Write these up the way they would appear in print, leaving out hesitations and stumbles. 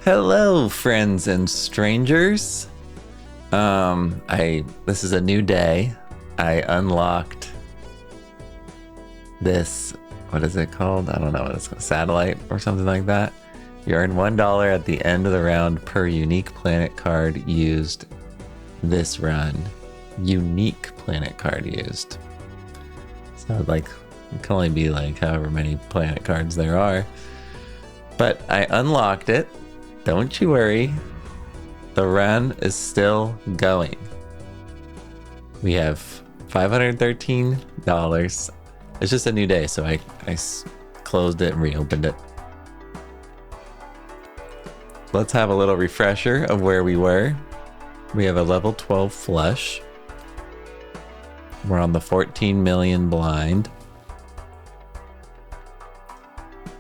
Hello, friends and strangers. This is a new day. I unlocked this, what is it called? I don't know what it's called, satellite or something like that. You earn $1 at the end of the round per unique planet card used this run. Unique planet card used. So like, it can only be like however many planet cards there are. But I unlocked it. Don't you worry. The run is still going. We have $513. It's just a new day, so I closed it and reopened it. Let's have a little refresher of where we were. We have a level 12 flush. We're on the 14 million blind.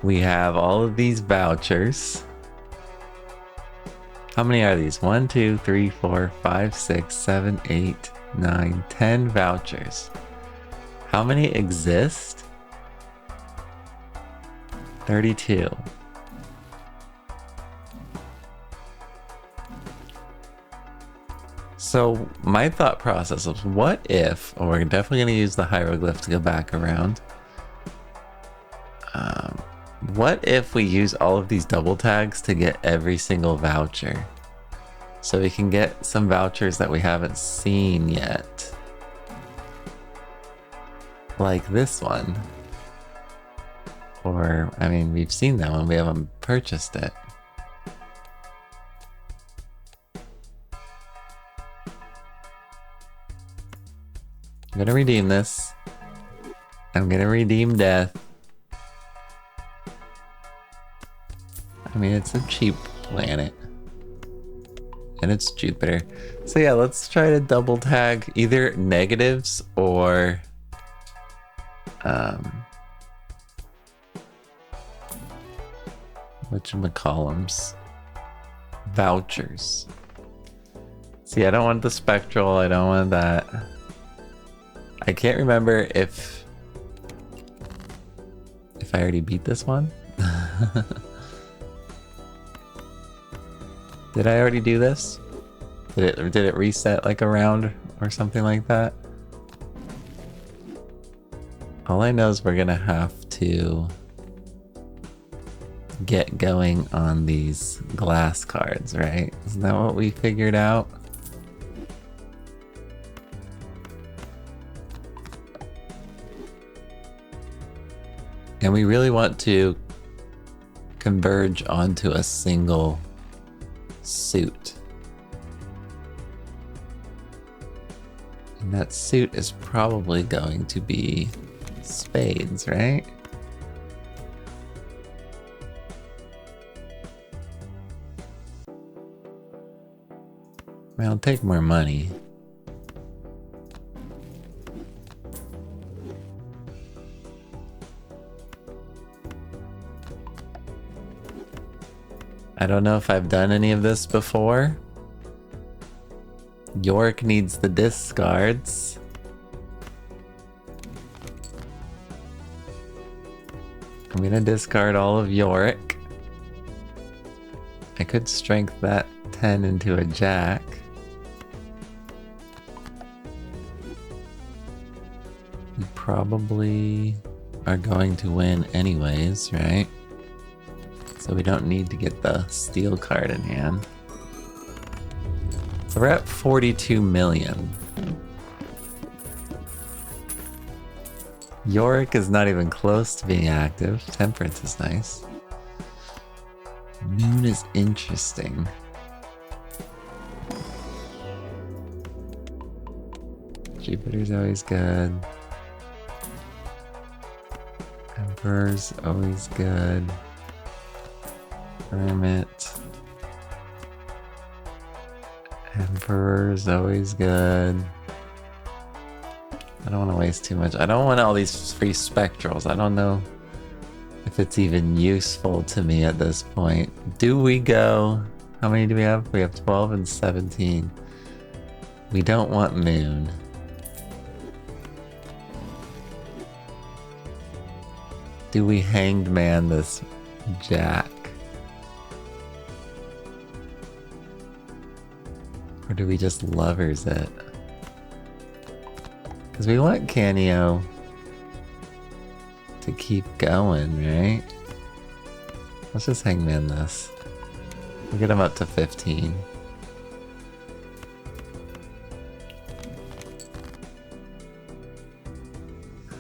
We have all of these vouchers. How many are these? 1, 2, 3, 4, 5, 6, 7, 8, 9, 10 vouchers. How many exist? 32. So my thought process was, what if, or we're definitely going to use the hieroglyph to go back around. What if we use all of these double tags to get every single voucher? So we can get some vouchers that we haven't seen yet. Like this one. Or, I mean, we've seen that one, we haven't purchased it. I'm gonna redeem this. I'm gonna redeem death. I mean, it's a cheap planet. And it's Jupiter. So yeah, let's try to double tag either negatives or whatchamacallums? Vouchers. See, I don't want the spectral, I don't want that. I can't remember if I already beat this one. Did I already do this? Did it reset like a round or something like that? All I know is we're gonna have to get going on these glass cards, right? Isn't that what we figured out? And we really want to converge onto a single suit. And that suit is probably going to be spades, right? Well, I'll take more money. I don't know if I've done any of this before. York needs the discards. I'm gonna discard all of York. I could strength that 10 into a jack. We probably are going to win anyways, right? So we don't need to get the steel card in hand. So we're at 42 million. Yorick is not even close to being active. Temperance is nice. Moon is interesting. Jupiter's always good. Emperor's always good. Hermit. Emperor's always good. I don't want to waste too much. I don't want all these free spectrals. I don't know if it's even useful to me at this point. Do we go? How many do we have? We have 12 and 17. We don't want Moon. Do we hanged man this Jack? Or do we just lovers it? Because we want Canio to keep going, right? Let's just hangman this. We'll get him up to 15.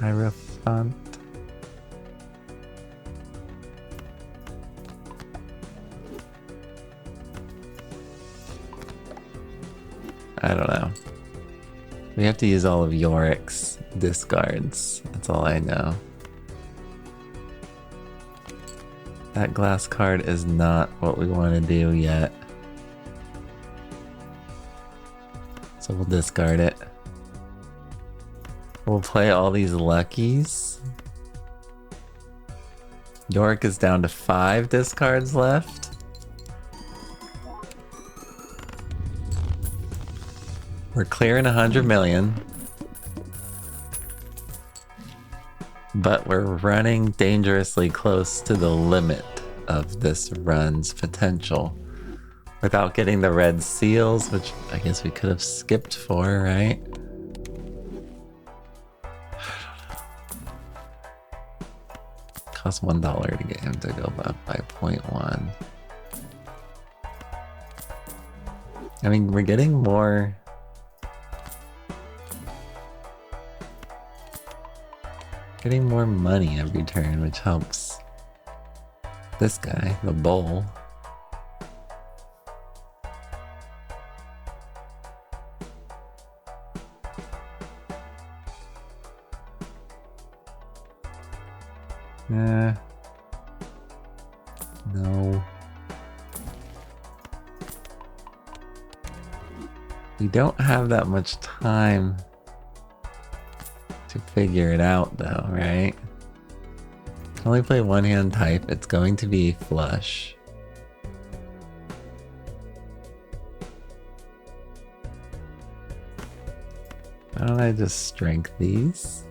Hierophant. I don't know. We have to use all of Yorick's discards. That's all I know. That glass card is not what we want to do yet. So we'll discard it. We'll play all these luckies. Yorick is down to 5 discards left. We're clearing 100 million. But we're running dangerously close to the limit of this run's potential. Without getting the red seals, which I guess we could have skipped for, right? Costs $1 to get him to go up by 0.1. I mean, we're getting more... Getting more money every turn, which helps this guy, the bull. No. We don't have that much time to figure it out though, right? Can only play one hand type. It's going to be flush. Why don't I just strength these?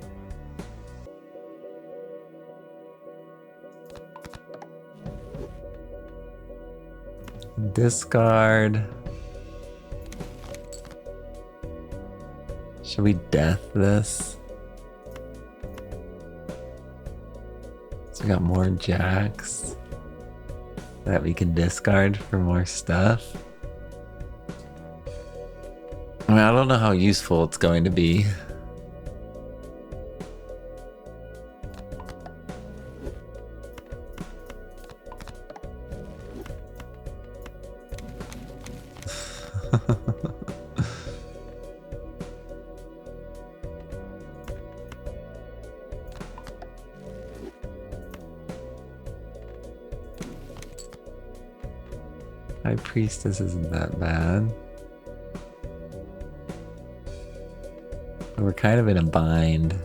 Discard. Should we death this? So we got more jacks that we can discard for more stuff. I mean, I don't know how useful it's going to be. High Priestess isn't that bad. But we're kind of in a bind.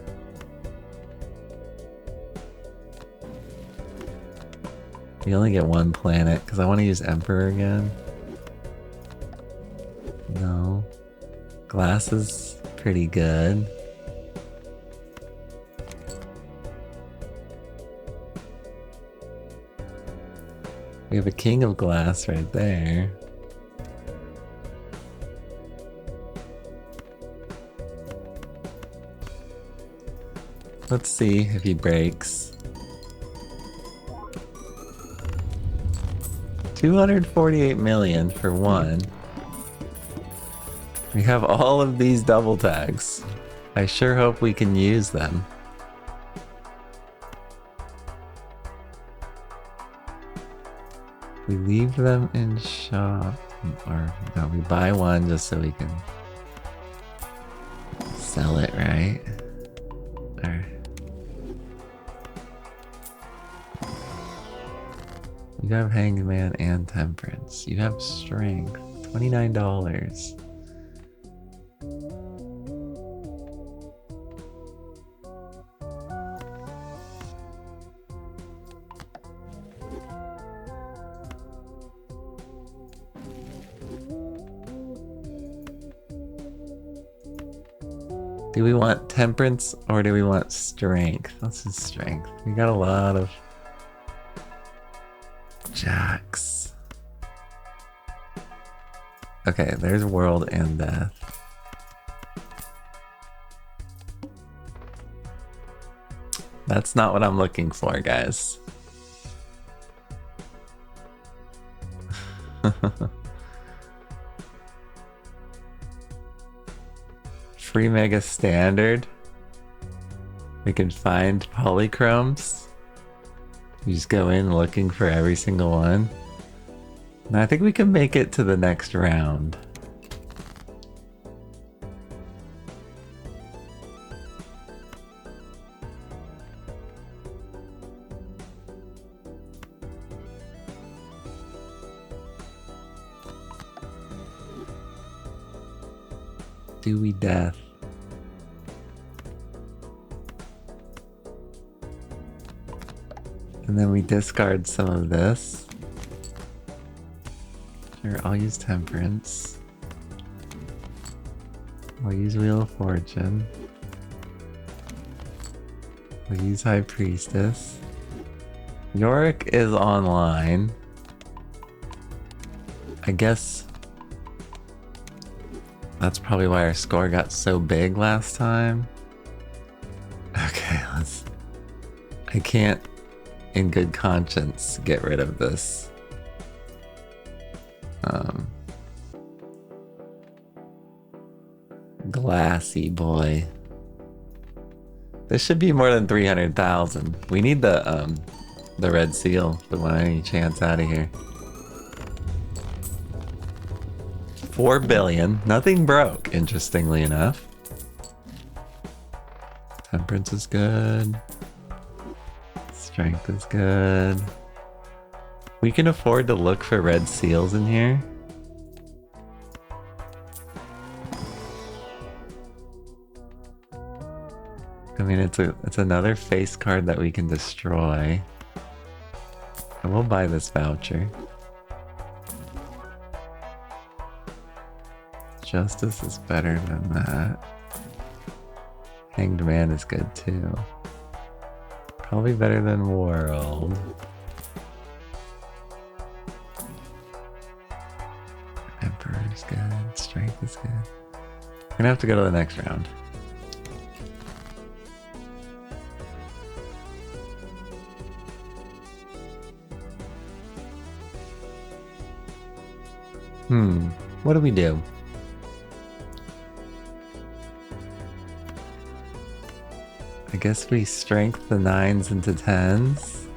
We only get one planet because I want to use Emperor again. No. Glass is pretty good. We have a King of Glass right there. Let's see if he breaks. 248 million for one. We have all of these double tags. I sure hope we can use them. We leave them in shop, or no, we buy one just so we can sell it, right? Or you have Hangman and Temperance. You have Strength. $29. Do we want Temperance or do we want Strength? Let's do Strength. We got a lot of jacks. Okay, there's world and death. That's not what I'm looking for, guys. Free Mega Standard. We can find polychromes. You just go in looking for every single one. And I think we can make it to the next round. Dewy Death. And then we discard some of this. Sure, I'll use Temperance. I'll use Wheel of Fortune. I'll use High Priestess. Yorick is online. I guess that's probably why our score got so big last time. Okay, I can't in good conscience get rid of this. Glassy boy. This should be more than 300,000. We need the red seal if we want any chance out of here. 4 billion. Nothing broke, interestingly enough. Temperance is good. Strength is good. We can afford to look for red seals in here. I mean, it's another face card that we can destroy. I will buy this voucher. Justice is better than that. Hanged Man is good too. Probably better than World. Emperor's good. Strength is good. We're gonna have to go to the next round. What do we do? I guess we strength the 9s into 10s.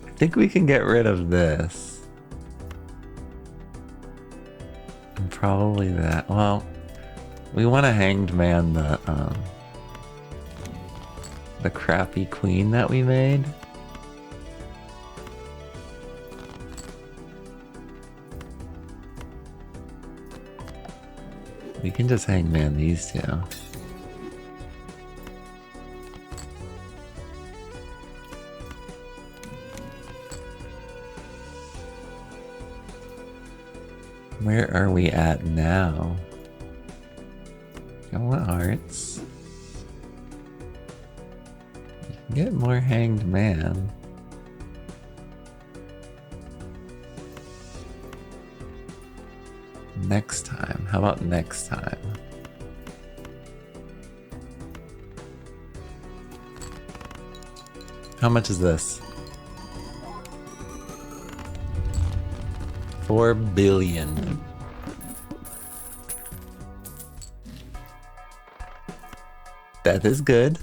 I think we can get rid of this. And probably that. Well, we want a Hanged Man the crappy queen that we made. We can just Hangman these two. Where are we at now? I want hearts. You can get more Hanged Man. Next time. How about next time? How much is this? 4 billion. That is good.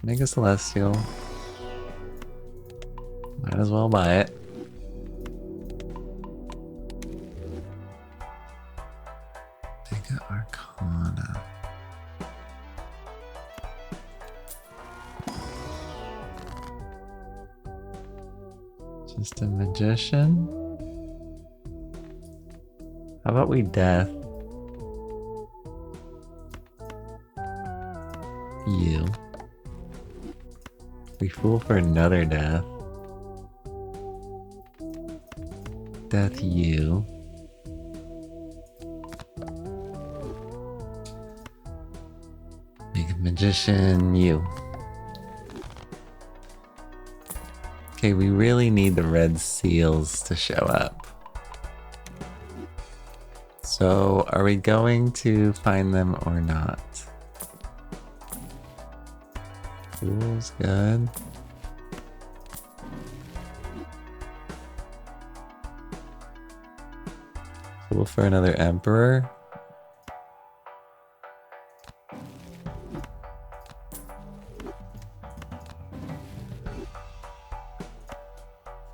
Mega Celestial. Might as well buy it. Mega Arcana. Just a Magician? How about we Death? You. We fool for another death. Death you. Make a magician you. Okay, we really need the red seals to show up. So, are we going to find them or not? Fool's good. Fool for another emperor.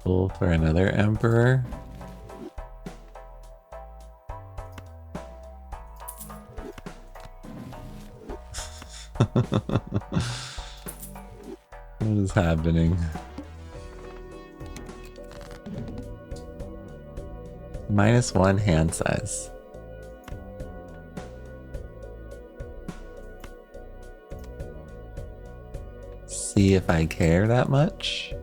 Fool for another emperor. What is happening? -1 hand size. See if I care that much.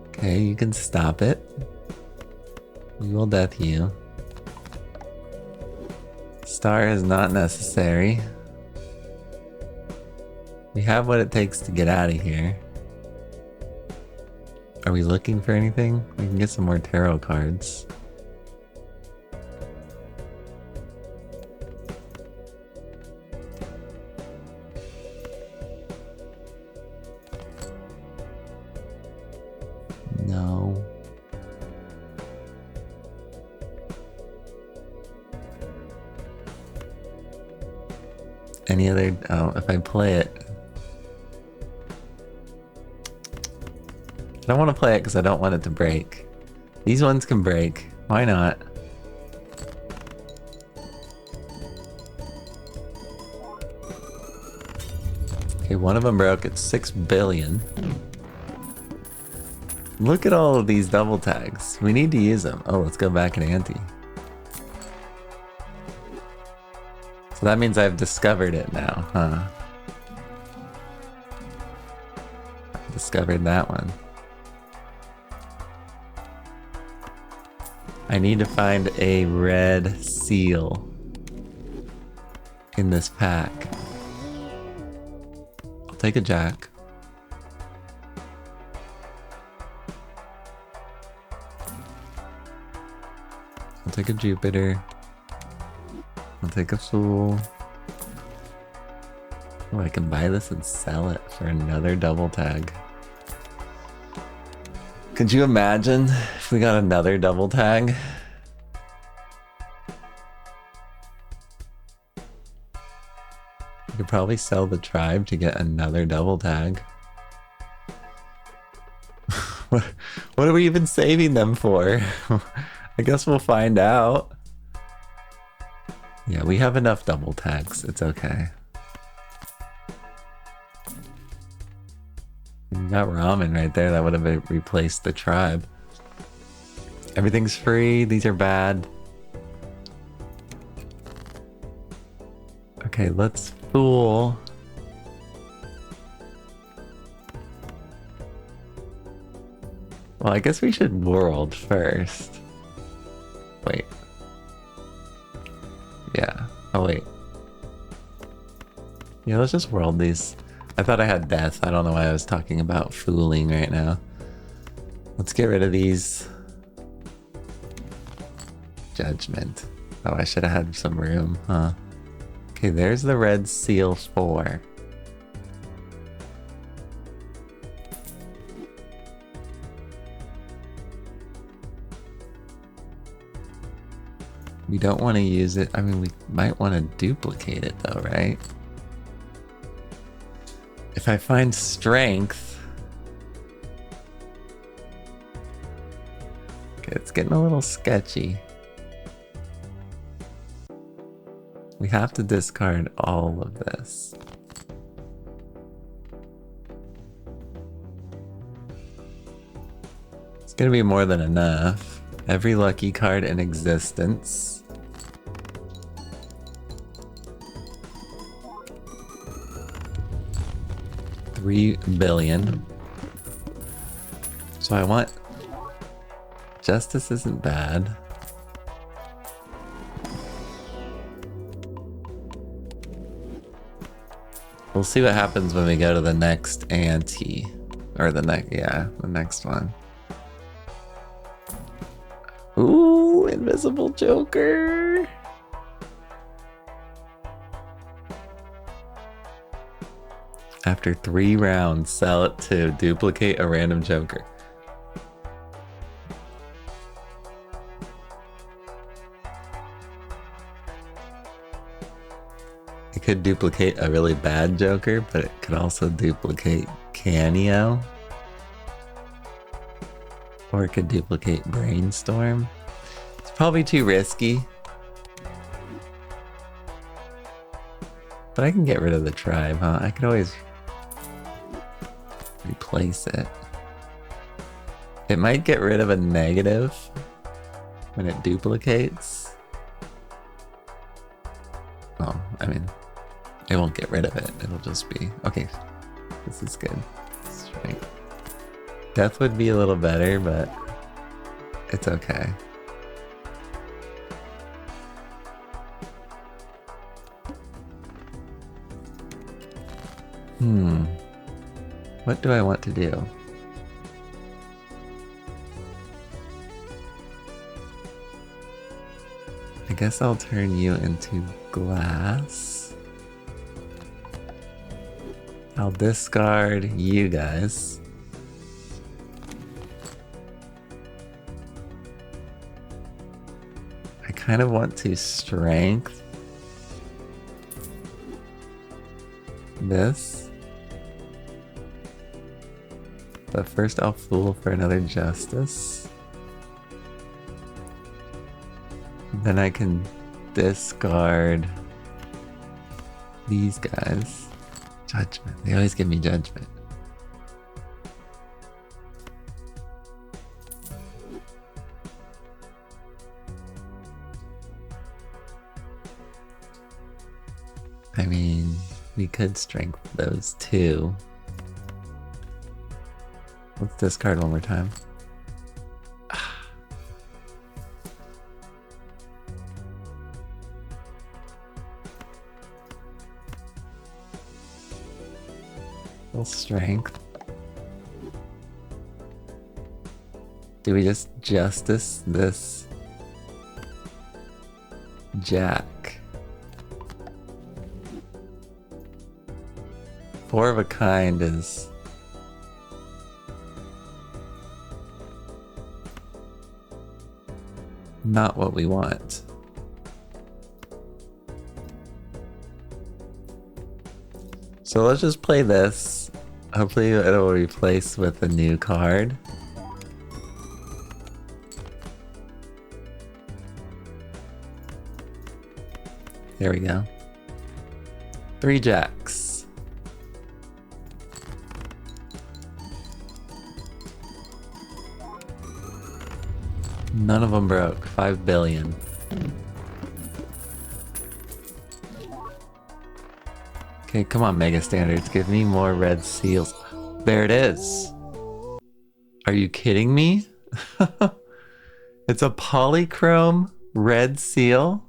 Okay, you can stop it. We will death you. Star is not necessary. We have what it takes to get out of here. Are we looking for anything? We can get some more tarot cards. No. Any other? Oh, if I play it. I don't want to play it because I don't want it to break. These ones can break. Why not? Okay, one of them broke. It's 6 billion. Look at all of these double tags. We need to use them. Oh, let's go back in ante. So that means I've discovered it now, huh? Discovered that one. I need to find a red seal in this pack. I'll take a jack. I'll take a Jupiter. I'll take a fool. Oh, I can buy this and sell it for another double tag. Could you imagine if we got another double tag? We could probably sell the tribe to get another double tag. What are we even saving them for? I guess we'll find out. Yeah, we have enough double tags. It's okay. We got ramen right there. That would have replaced the tribe. Everything's free. These are bad. Okay, let's fool. Well, I guess we should world first. Wait. Yeah. Oh, wait. Yeah, let's just world these. I thought I had death. I don't know why I was talking about fooling right now. Let's get rid of these. Judgment. Oh, I should have had some room, huh? Okay, there's the red seal 4. We don't want to use it. I mean, we might want to duplicate it though, right? If I find strength... Okay, it's getting a little sketchy. We have to discard all of this. It's gonna be more than enough. Every lucky card in existence. 3 billion. So I want... Justice isn't bad. We'll see what happens when we go to the next ante. Or the next, yeah, the next one. Ooh, Invisible Joker! After 3 rounds, sell it to duplicate a random Joker. It could duplicate a really bad Joker, but it could also duplicate Canio. Or it could duplicate Brainstorm. It's probably too risky. But I can get rid of the tribe, huh? I could always replace it. It might get rid of a negative when it duplicates. Oh, I mean, it won't get rid of it. It'll just be... Okay, this is good. Strength. Death would be a little better, but it's okay. What do I want to do? I guess I'll turn you into glass. I'll discard you guys. I kind of want to strength this. But first I'll fool for another justice. Then I can discard these guys. Judgment. They always give me judgment. I mean, we could strength those two. Let's discard one more time. Full strength. Do we just justice this Jack? 4 of a kind is... not what we want. So let's just play this. Hopefully it'll replace with a new card. There we go. 3 jacks. None of them broke. 5 billion. Okay, come on, Mega Standards. Give me more red seals. There it is. Are you kidding me? It's a polychrome red seal.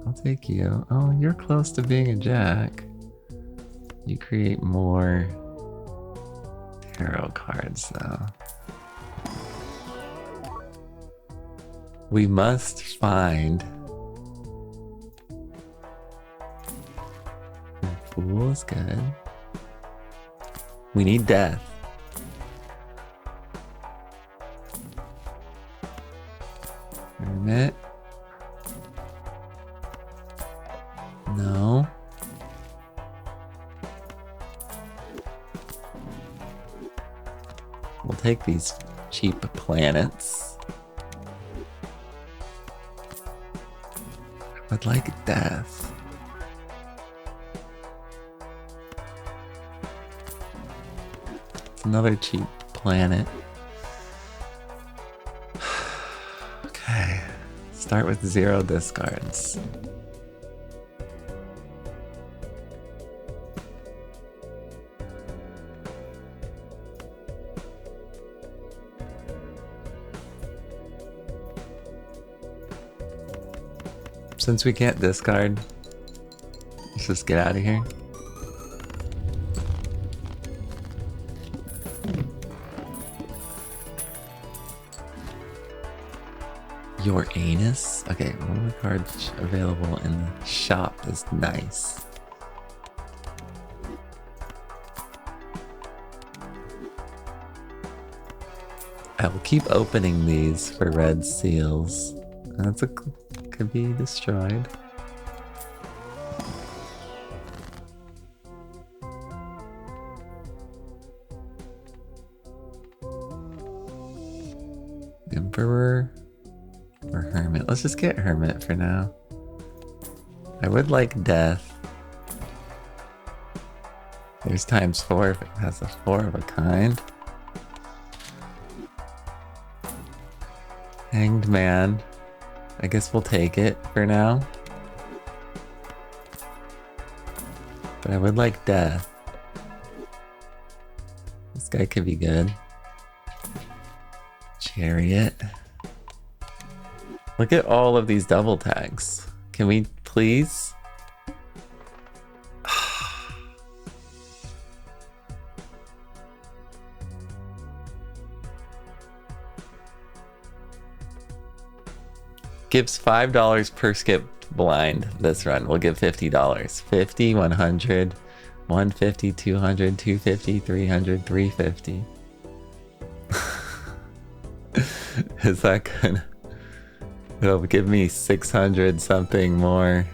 I'll take you. Oh, you're close to being a jack. You create more tarot cards, though. We must find... Fool is good. We need death. Hermit. No. We'll take these cheap planets. I would like death. It's another cheap planet. Okay. Let's Start with 0 discards. Since we can't discard, let's just get out of here. Your anus? Okay, one of the cards available in the shop is nice. I will keep opening these for red seals. That's a could be destroyed. Emperor or Hermit? Let's just get Hermit for now. I would like Death. There's ×4 if it has a 4 of a kind. Hanged Man. I guess we'll take it for now. But I would like Death. This guy could be good. Chariot. Look at all of these double tags. Can we please? Gives $5 per skipped blind this run. We'll give $50. 50, 100, 150, 200, 250, 300, 350. Is that gonna... It'll give me 600 something more.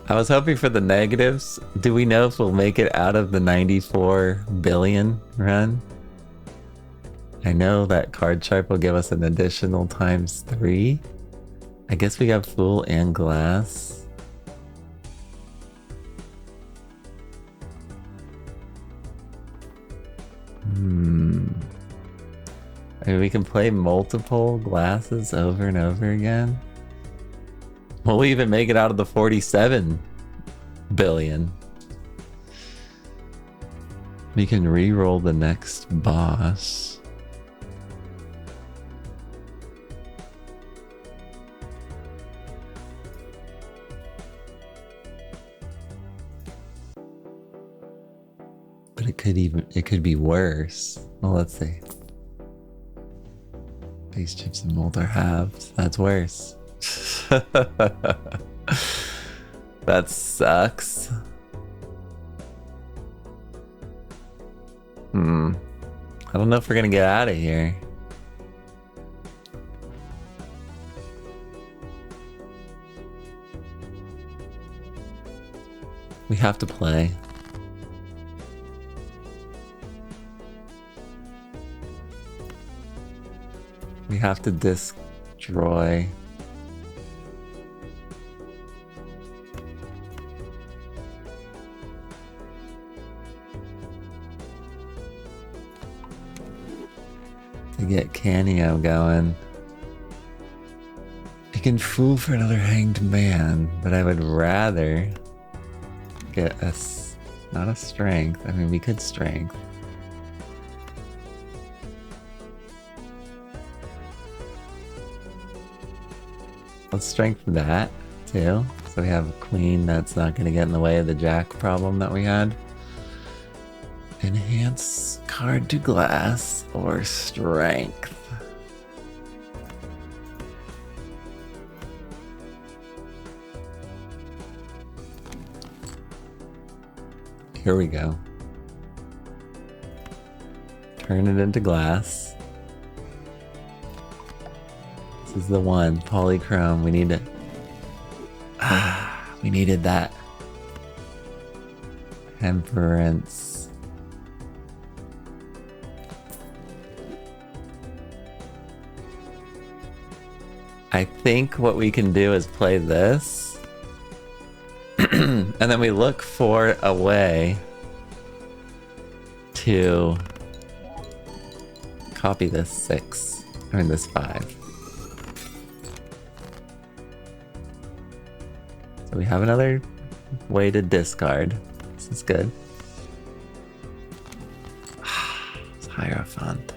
I was hoping for the negatives. Do we know if we'll make it out of the 94 billion run? I know that card sharp will give us an additional ×3. I guess we got Fool and Glass. I mean, we can play multiple glasses over and over again. Will we even make it out of the 47 billion? We can re-roll the next boss. But it could be worse. Well, let's see. Base chips and mold are halved. That's worse. That sucks. I don't know if we're gonna get out of here. We have to play. We have to destroy. To get Canio going. I can fool for another Hanged Man, but I would rather get not a strength. I mean, we could strength. Let's strengthen that too. So we have a queen that's not going to get in the way of the jack problem that we had. Enhance card to glass or strength. Here we go. Turn it into glass. This is the one. Polychrome. We need it. We needed that. Temperance. I think what we can do is play this. And then we look for a way to copy this 6. I mean this 5. So we have another way to discard. This is good. It's Hierophant.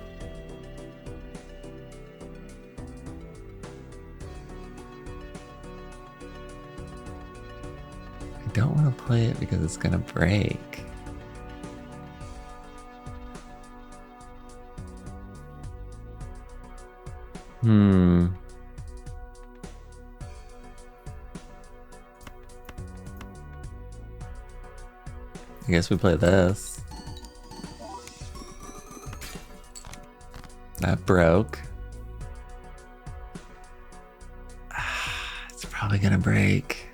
I don't want to play it because it's gonna break. I guess we play this. That broke. It's probably gonna break.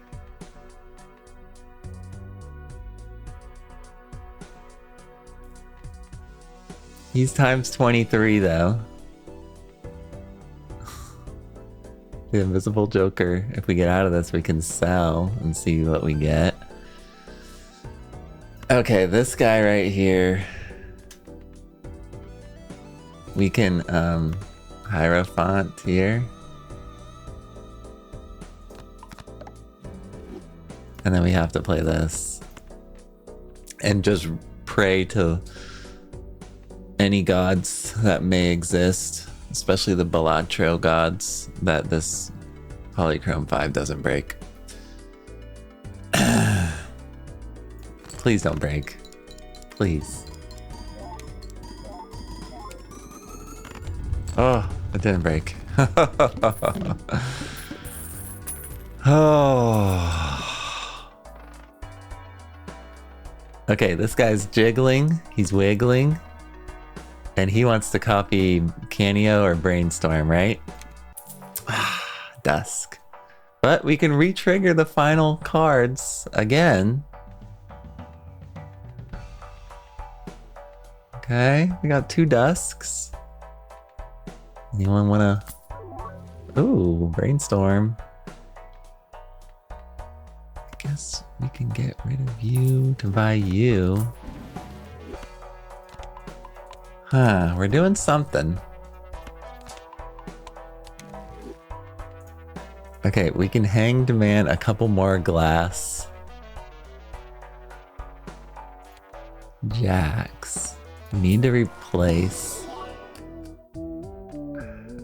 He's times 23 though. The invisible joker. If we get out of this, we can sell and see what we get. Okay, this guy right here. We can Hierophant here. And then we have to play this. And just pray to any gods that may exist, especially the Balatro gods, that this Polychrome 5 doesn't break. Please don't break. Please. Oh, it didn't break. Oh. Okay, this guy's jiggling. He's wiggling. And he wants to copy Canio or Brainstorm, right? Dusk. But we can re-trigger the final cards again. Okay, we got 2 Dusks. Anyone wanna... Ooh, Brainstorm. I guess we can get rid of you to buy you. Huh, we're doing something. Okay, we can Hanged Man a couple more glass. Jacks. We need to replace.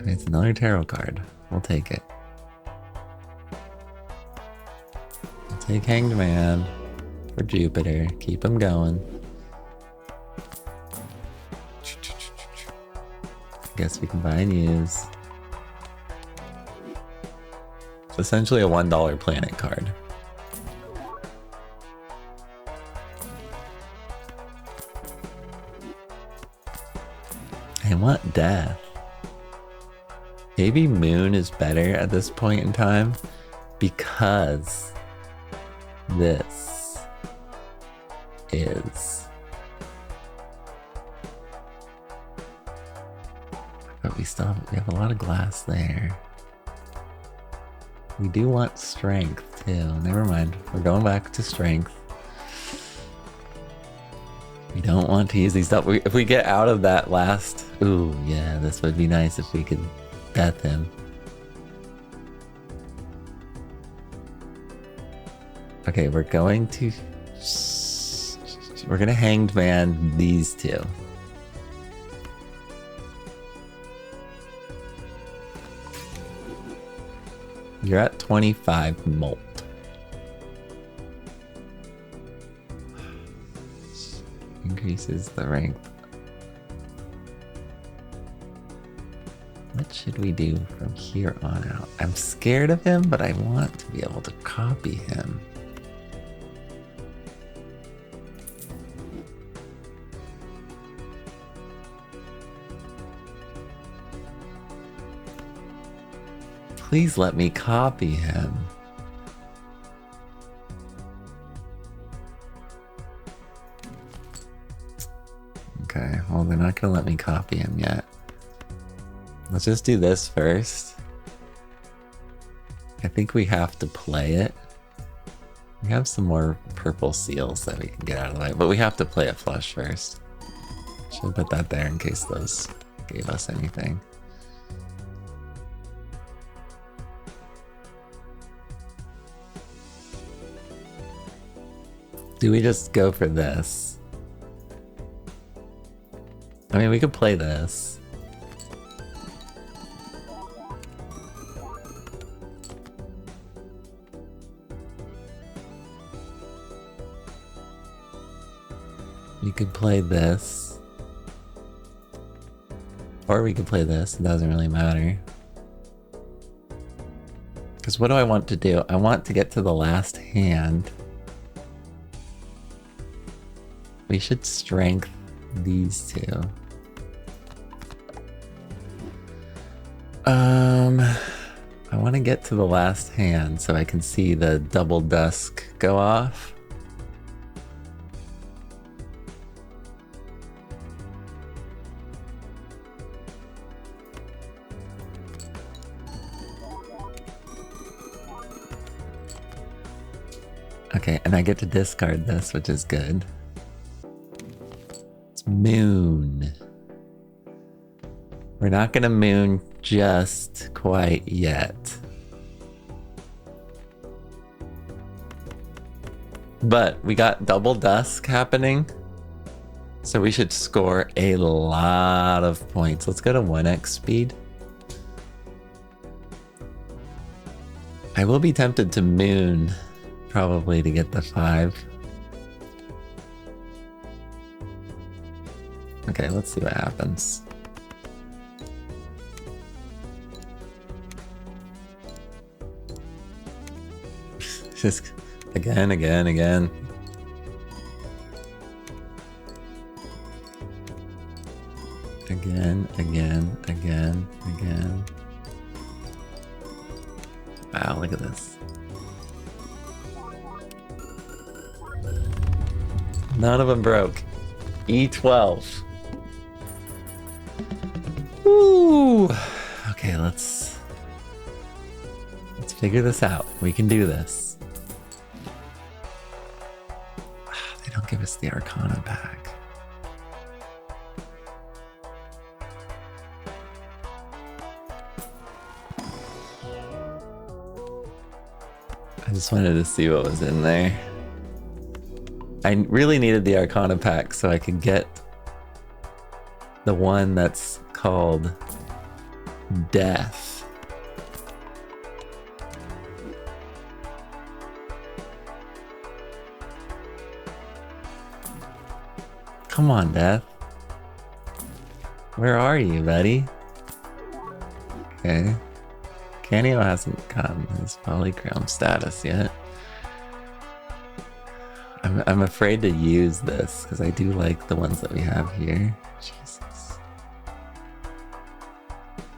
It's another tarot card. We'll take it. We'll take Hanged Man for Jupiter. Keep him going. Guess we can buy and use. It's essentially a $1 planet card. I want death. Maybe Moon is better at this point in time because this is... But we have a lot of glass there. We do want strength too. Never mind. We're going back to strength. We don't want to use these stuff. If we get out of that last... Ooh, yeah, this would be nice if we could death him. Okay, we're going to... We're gonna Hanged Man these 2. You're at 25 molt. Increases the rank. What should we do from here on out? I'm scared of him, but I want to be able to copy him. Please let me copy him. Okay, well, they're not gonna let me copy him yet. Let's just do this first. I think we have to play it. We have some more purple seals that we can get out of the way, but we have to play it flush first. Should put that there in case those it gave us anything. Do we just go for this? I mean, we could play this. We could play this. Or we could play this, it doesn't really matter. Because what do I want to do? I want to get to the last hand. We should strength these two. I want to get to the last hand so I can see the double dusk go off. Okay, and I get to discard this, which is good. It's moon. We're not gonna moon just quite yet. But we got double dusk happening, so we should score a lot of points. Let's go to 1x speed. I will be tempted to moon, probably, to get the 5. Okay, let's see what happens. Just again. Again. Wow, look at this. None of them broke. E12. Woo! Okay, let's figure this out. We can do this. They don't give us the Arcana back. I just wanted to see what was in there. I really needed the Arcana pack so I could get the one that's called Death. Come on, Death. Where are you, buddy? Okay. Canio hasn't gotten his polychrome status yet. I'm afraid to use this because I do like the ones that we have here. Jesus.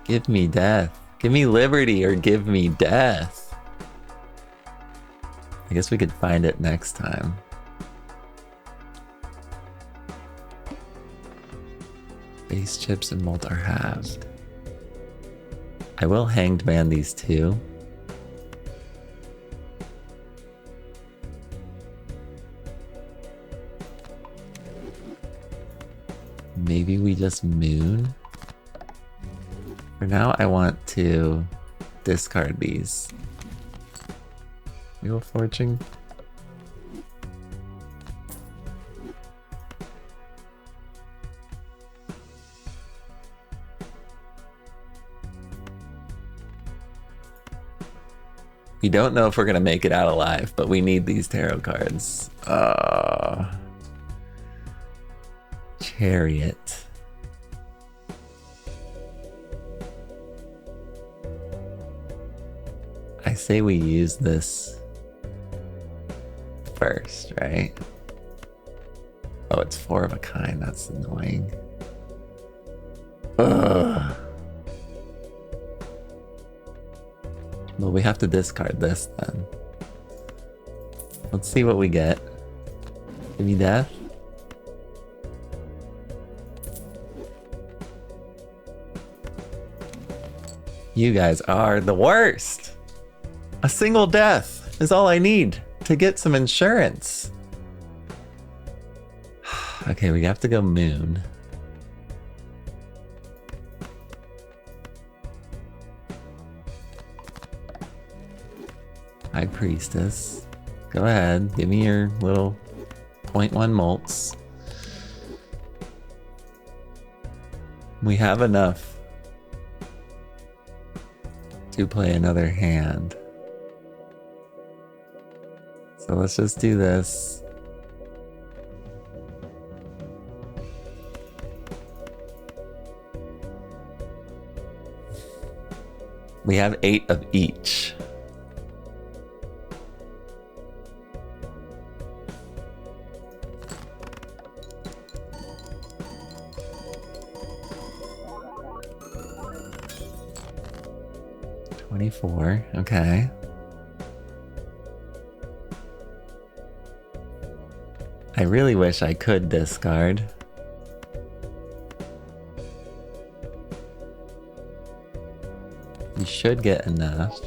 Give me death. Give me liberty or give me death. I guess we could find it next time. Base chips and malt are halved. I will hanged man these two. Maybe we just moon. For now, I want to discard these. Wheel of Fortune. We don't know if we're gonna make it out alive, but we need these tarot cards. Chariot. I say we use this first, right? Oh, it's 4 of a kind. That's annoying. Ugh. Well, we have to discard this then. Let's see what we get. Give me death. You guys are the worst. A single death is all I need to get some insurance. Okay, we have to go moon. High Priestess. Go ahead, give me your little 0.1 molts. We have enough to play another hand. So let's just do this. We have 8 of each. $24, okay. I really wish I could discard. You should get enough.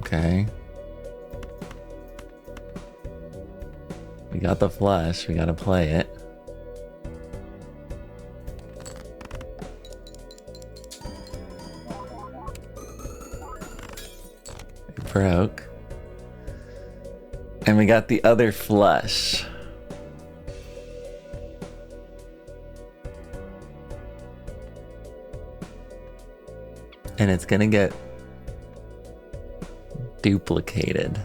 Okay. We got the flush, we gotta play it. It broke. And we got the other flush. And it's gonna get duplicated.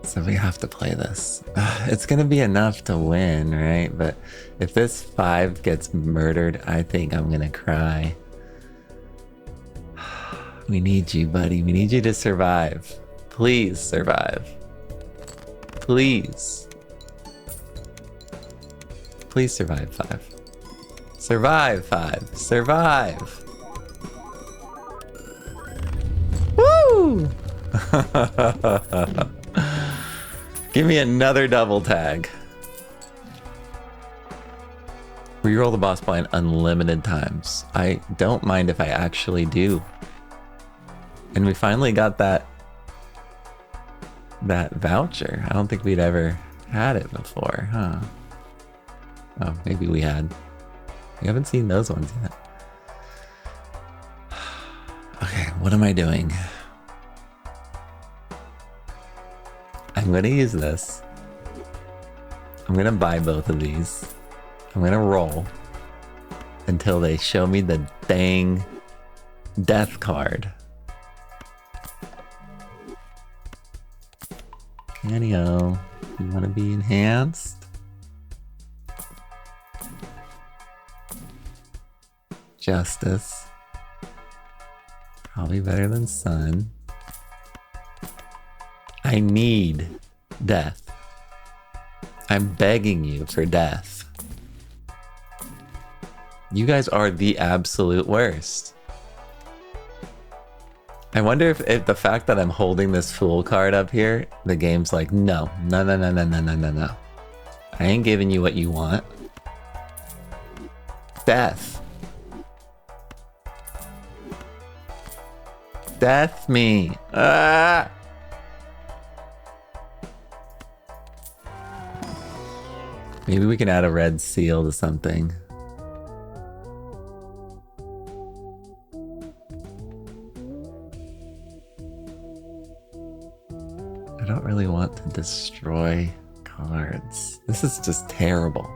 So we have to play this. It's gonna be enough to win, right? But if this 5 gets murdered, I think I'm gonna cry. We need you, buddy. We need you to survive. Please survive. Please. Please survive 5. Survive 5. Survive. Woo! Give me another double tag. Reroll the boss blind unlimited times. I don't mind if I actually do. And we finally got that voucher. I don't think we'd ever had it before, huh? Oh, maybe we had. We haven't seen those ones yet. Okay, what am I doing? I'm gonna use this. I'm gonna buy both of these. I'm gonna roll until they show me the dang death card. Canio, you wanna be enhanced? Justice. Probably better than Sun. I need death. I'm begging you for death. You guys are the absolute worst. I wonder if the fact that I'm holding this Fool card up here, the game's like, no. I ain't giving you what you want. Death. Death me. Ah! Maybe we can add a red seal to something. I don't really want to destroy cards. This is just terrible.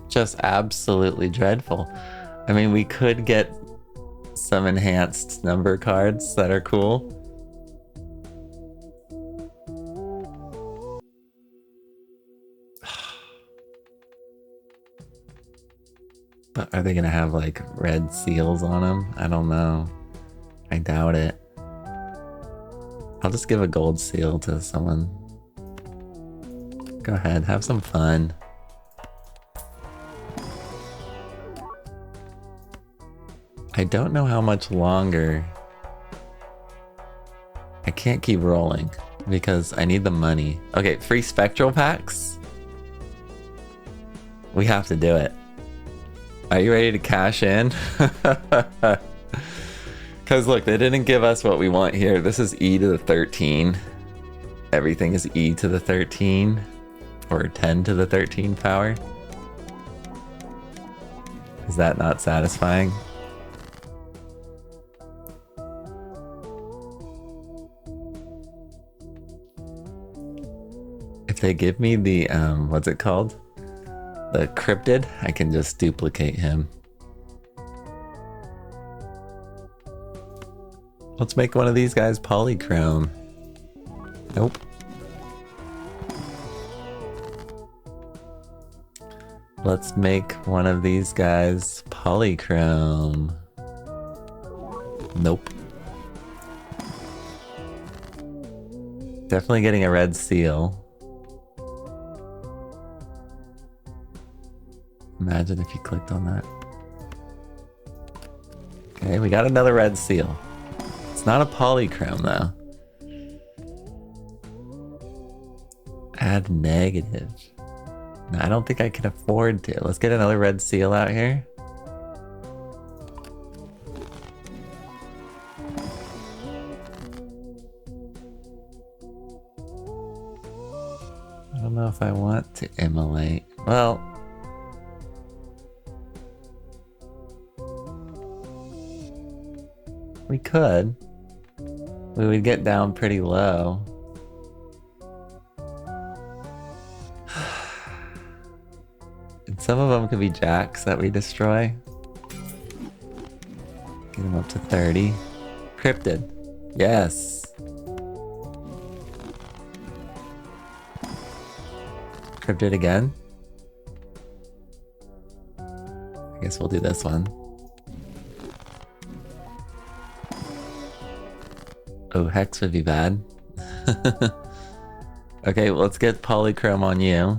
Just absolutely dreadful. I mean, we could get some enhanced number cards that are cool. But are they gonna have like red seals on them? I don't know. I doubt it. I'll just give a gold seal to someone. Go ahead, have some fun. I don't know how much longer. I can't keep rolling because I need the money. Okay, free spectral packs? We have to do it. Are you ready to cash in? Because look, they didn't give us what we want here. This is e to the 13. Everything is e to the 13. Or 10 to the 13 power. Is that not satisfying? If they give me the, what's it called? The cryptid, I can just duplicate him. Let's make one of these guys polychrome. Nope. Let's make one of these guys polychrome. Nope. Definitely getting a red seal. Imagine if you clicked on that. Okay, we got another red seal. It's not a polychrome though. Add negative. No, I don't think I can afford to. Let's get another red seal out here. I don't know if I want to immolate. Well, we could. We would get down pretty low. And some of them could be jacks that we destroy. Get them up to 30. Cryptid. Yes. Cryptid again. I guess we'll do this one. Oh, Hex would be bad. Okay, well, let's get polychrome on you.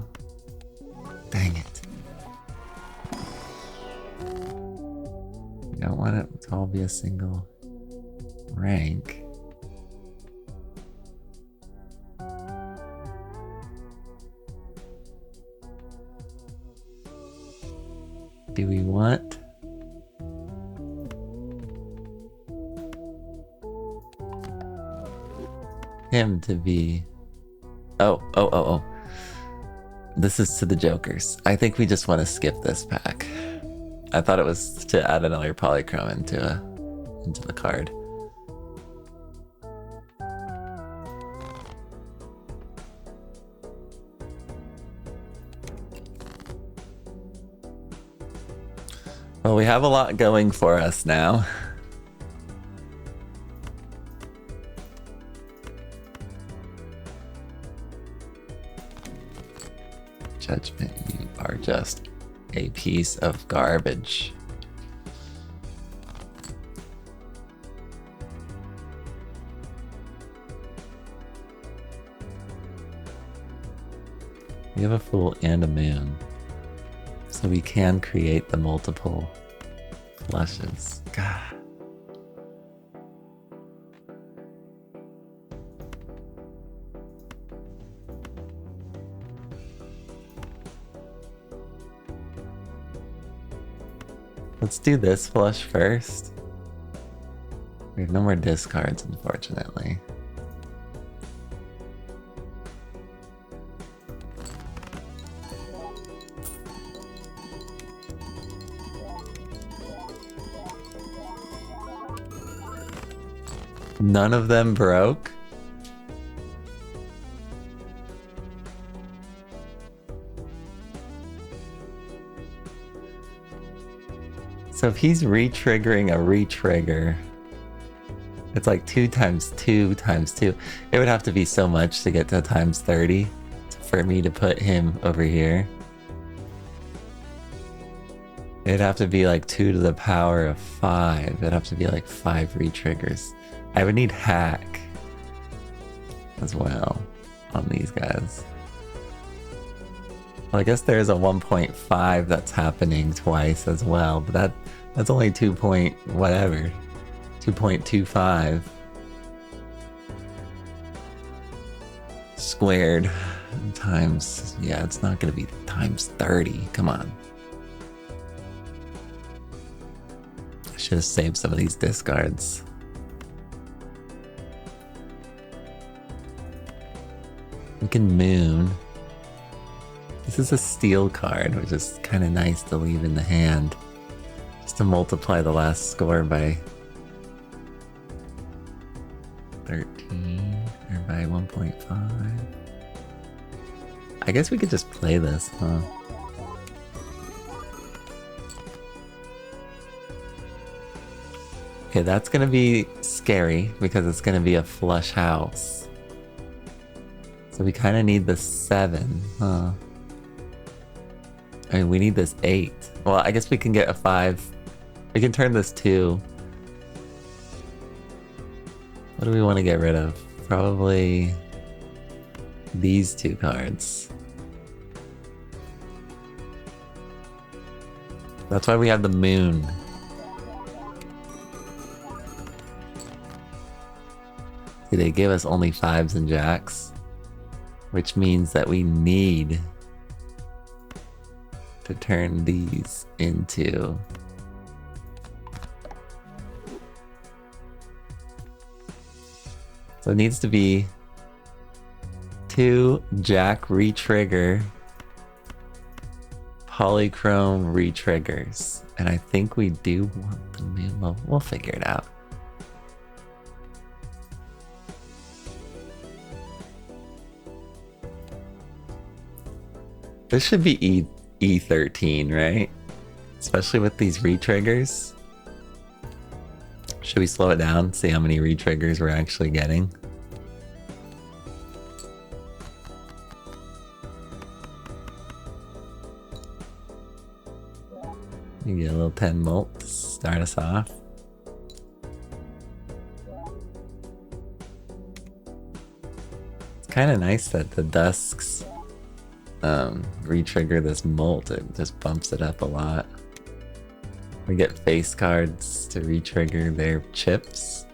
Dang it. We don't want it to all be a single rank. Do we want... him to be... Oh. This is to the jokers. I think we just want to skip this pack. I thought it was to add another polychrome into the card. Well, we have a lot going for us now. Judgment, you are just a piece of garbage. We have a fool and a moon, so we can create the multiple flushes. God. Let's do this flush first. We have no more discards, unfortunately. None of them broke? So if he's re-triggering a re-trigger, it's like 2 times 2 times 2. It would have to be so much to get to times 30 for me to put him over here. It'd have to be like 2 to the power of 5. It'd have to be like 5 re-triggers. I would need hack as well on these guys. Well, I guess there's a 1.5 that's happening twice as well, but that's only 2 point whatever. 2.25 squared times, yeah, it's not going to be times 30. Come on. I should have saved some of these discards. We can moon. This is a steel card, which is kind of nice to leave in the hand. Just to multiply the last score by 13 or by 1.5. I guess we could just play this, huh? Okay, that's gonna be scary because it's gonna be a flush house. So we kind of need the 7, huh? I mean, we need this 8. Well, I guess we can get a 5. We can turn this 2. What do we want to get rid of? Probably these 2 cards. That's why we have the moon. See, they give us only 5s and jacks, which means that we need to turn these into so it needs to be 2 jack re-trigger polychrome re-triggers, and I think we do want the moon. Well, we'll figure it out. This should be E13, right? Especially with these re-triggers. Should we slow it down, see how many re-triggers we're actually getting? You get a little 10 molt to start us off. It's kind of nice that the dusks re-trigger this molt. It just bumps it up a lot. We get face cards to re-trigger their chips.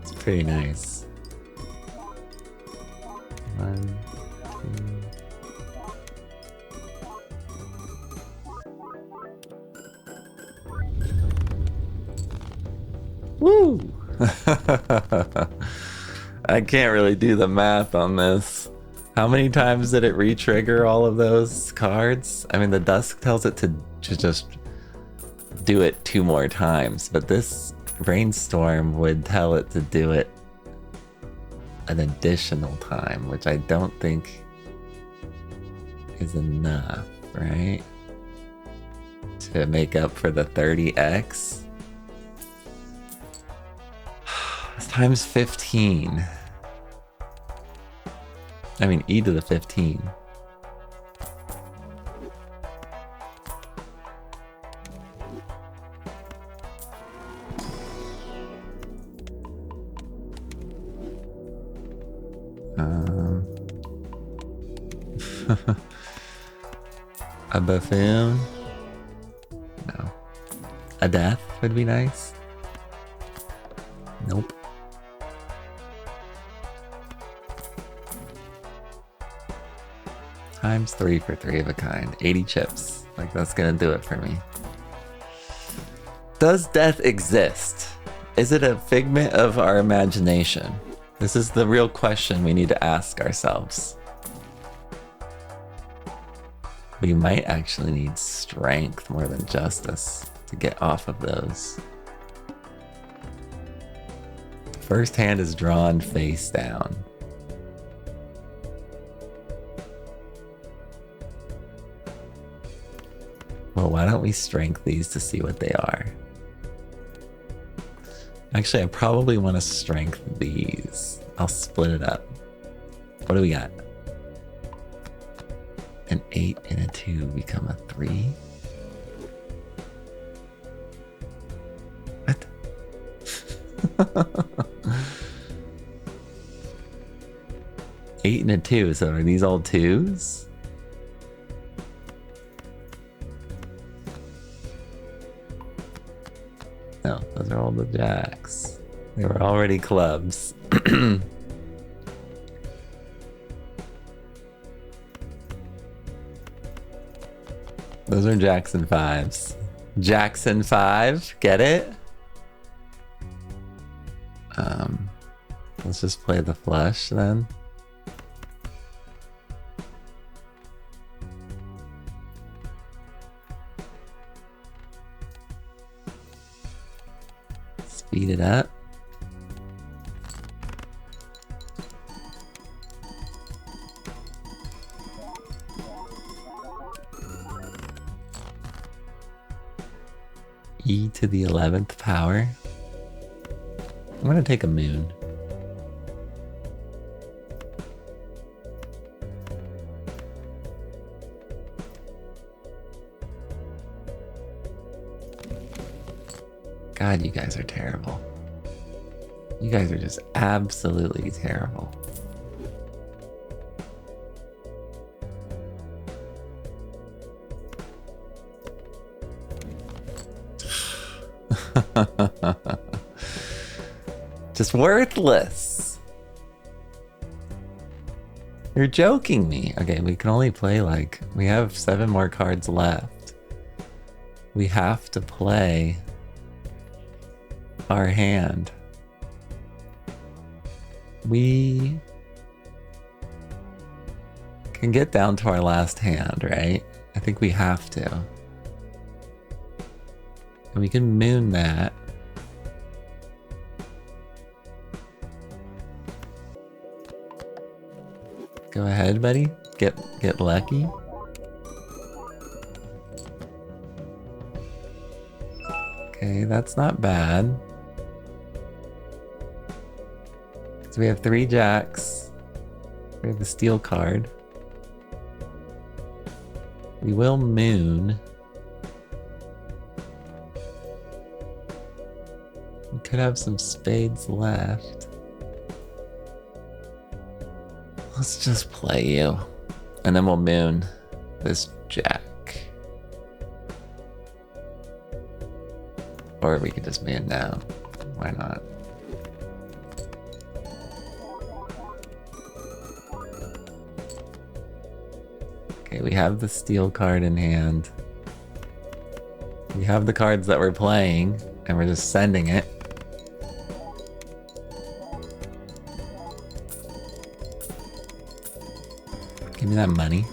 It's pretty nice. 1, 2. Woo! I can't really do the math on this. How many times did it re-trigger all of those cards? I mean, the dusk tells it to just do it 2 more times, but this brainstorm would tell it to do it an additional time, which I don't think is enough, right? To make up for the 30x. Times 15. I mean, e to the 15. A buffoon? No. A death would be nice. Nope. Times 3 for 3 of a kind. 80 chips. Like, that's gonna do it for me. Does death exist? Is it a figment of our imagination? This is the real question we need to ask ourselves. We might actually need strength more than justice to get off of those. First hand is drawn face down. Well, why don't we strength these to see what they are? Actually, I probably want to strength these. I'll split it up. What do we got? An 8 and a 2 become a 3? What? 8 and a 2, so are these all 2s? No, those are all the jacks. They were already clubs. Those are Jackson 5s. Jackson 5, get it? Let's just play the flush then. Speed it up. E to the 11th power. I'm gonna take a moon. God, you guys are terrible. You guys are just absolutely terrible. Just worthless. You're joking me. Okay, we can only play like, we have 7 more cards left. We have to play our hand. We can get down to our last hand, right? I think we have to. And we can moon that. Go ahead, buddy. Get lucky. Okay, that's not bad. So we have 3 jacks. We have the steel card. We will moon. We could have some spades left. Let's just play you. And then we'll moon this jack. Or we could just moon now. Why not? Okay, we have the steel card in hand. We have the cards that we're playing, and we're just sending it. Give me that money.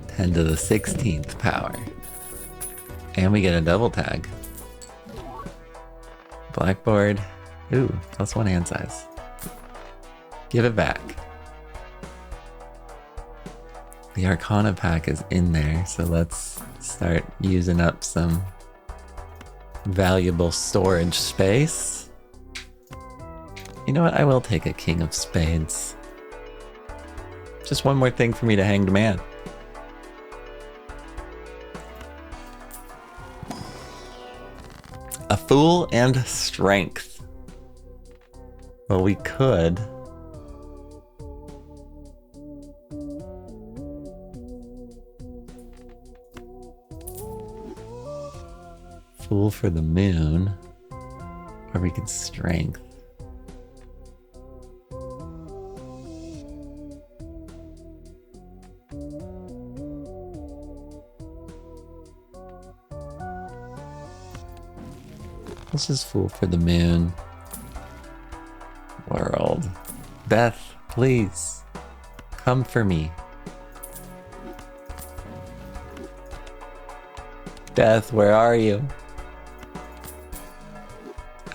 Ten to the 16th power. And we get a double tag. Blackboard. Ooh, +1 hand size. Give it back. The Arcana pack is in there, so let's start using up some valuable storage space. You know what? I will take a King of Spades. Just one more thing for me to Hanged Man. A Fool and Strength. Well, we could. Fool for the moon. Or we could strength. Let's just fool for the moon. World. Beth, please. Come for me. Death, where are you?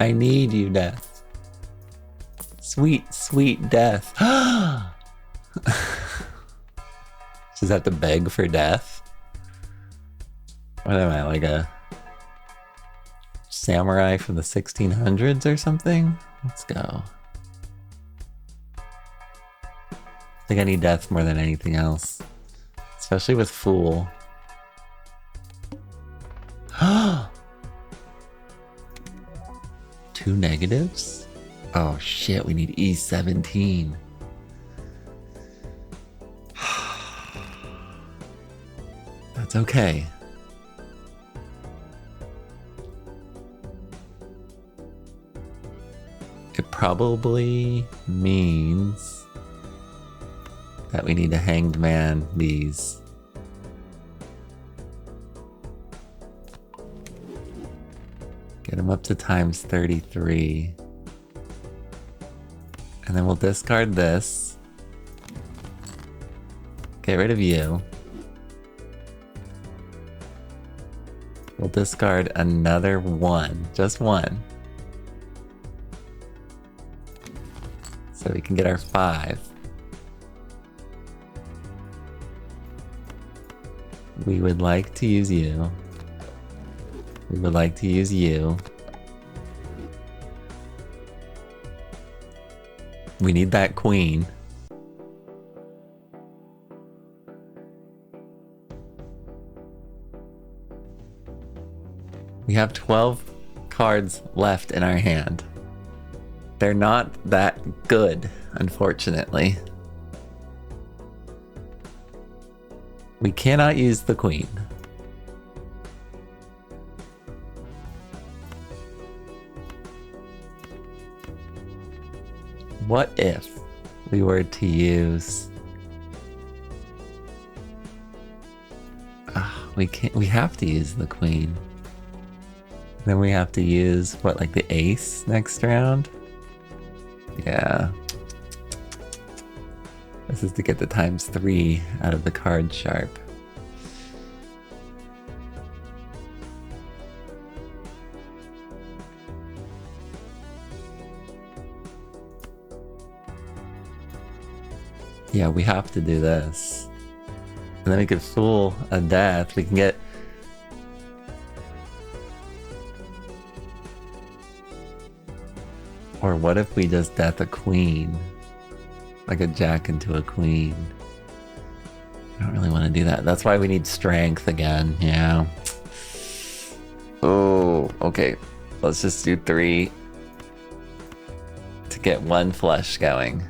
I need you, Death. Sweet, sweet Death. Does have to beg for death? What am I, like a samurai from the 1600s or something? Let's go. I think I need death more than anything else. Especially with Fool. 2 negatives? Oh shit, we need E17. That's okay. It probably means that we need to hanged man these. Get them up to times 33. And then we'll discard this. Get rid of you. We'll discard another one. Just one. So we can get our 5. We would like to use you. We would like to use you. We need that queen. We have 12 cards left in our hand. They're not that good, unfortunately. We cannot use the queen. What if we were to use... we can't. We have to use the queen. Then we have to use, what, like the ace next round? Yeah. This is to get the times 3 out of the card sharp. Yeah, we have to do this. And then we could fool a death. We can get... Or what if we just death a queen? Like a jack into a queen. I don't really want to do that. That's why we need strength again, yeah. Oh, okay. Let's just do 3 to get 1 flush going.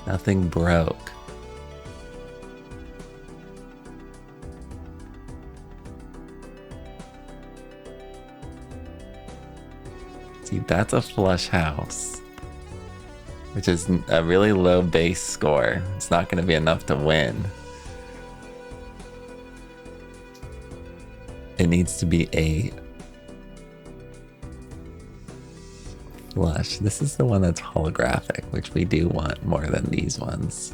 Nothing broke. See, that's a flush house, which is a really low base score. It's not going to be enough to win. It needs to be a flush. This is the one that's holographic, which we do want more than these ones.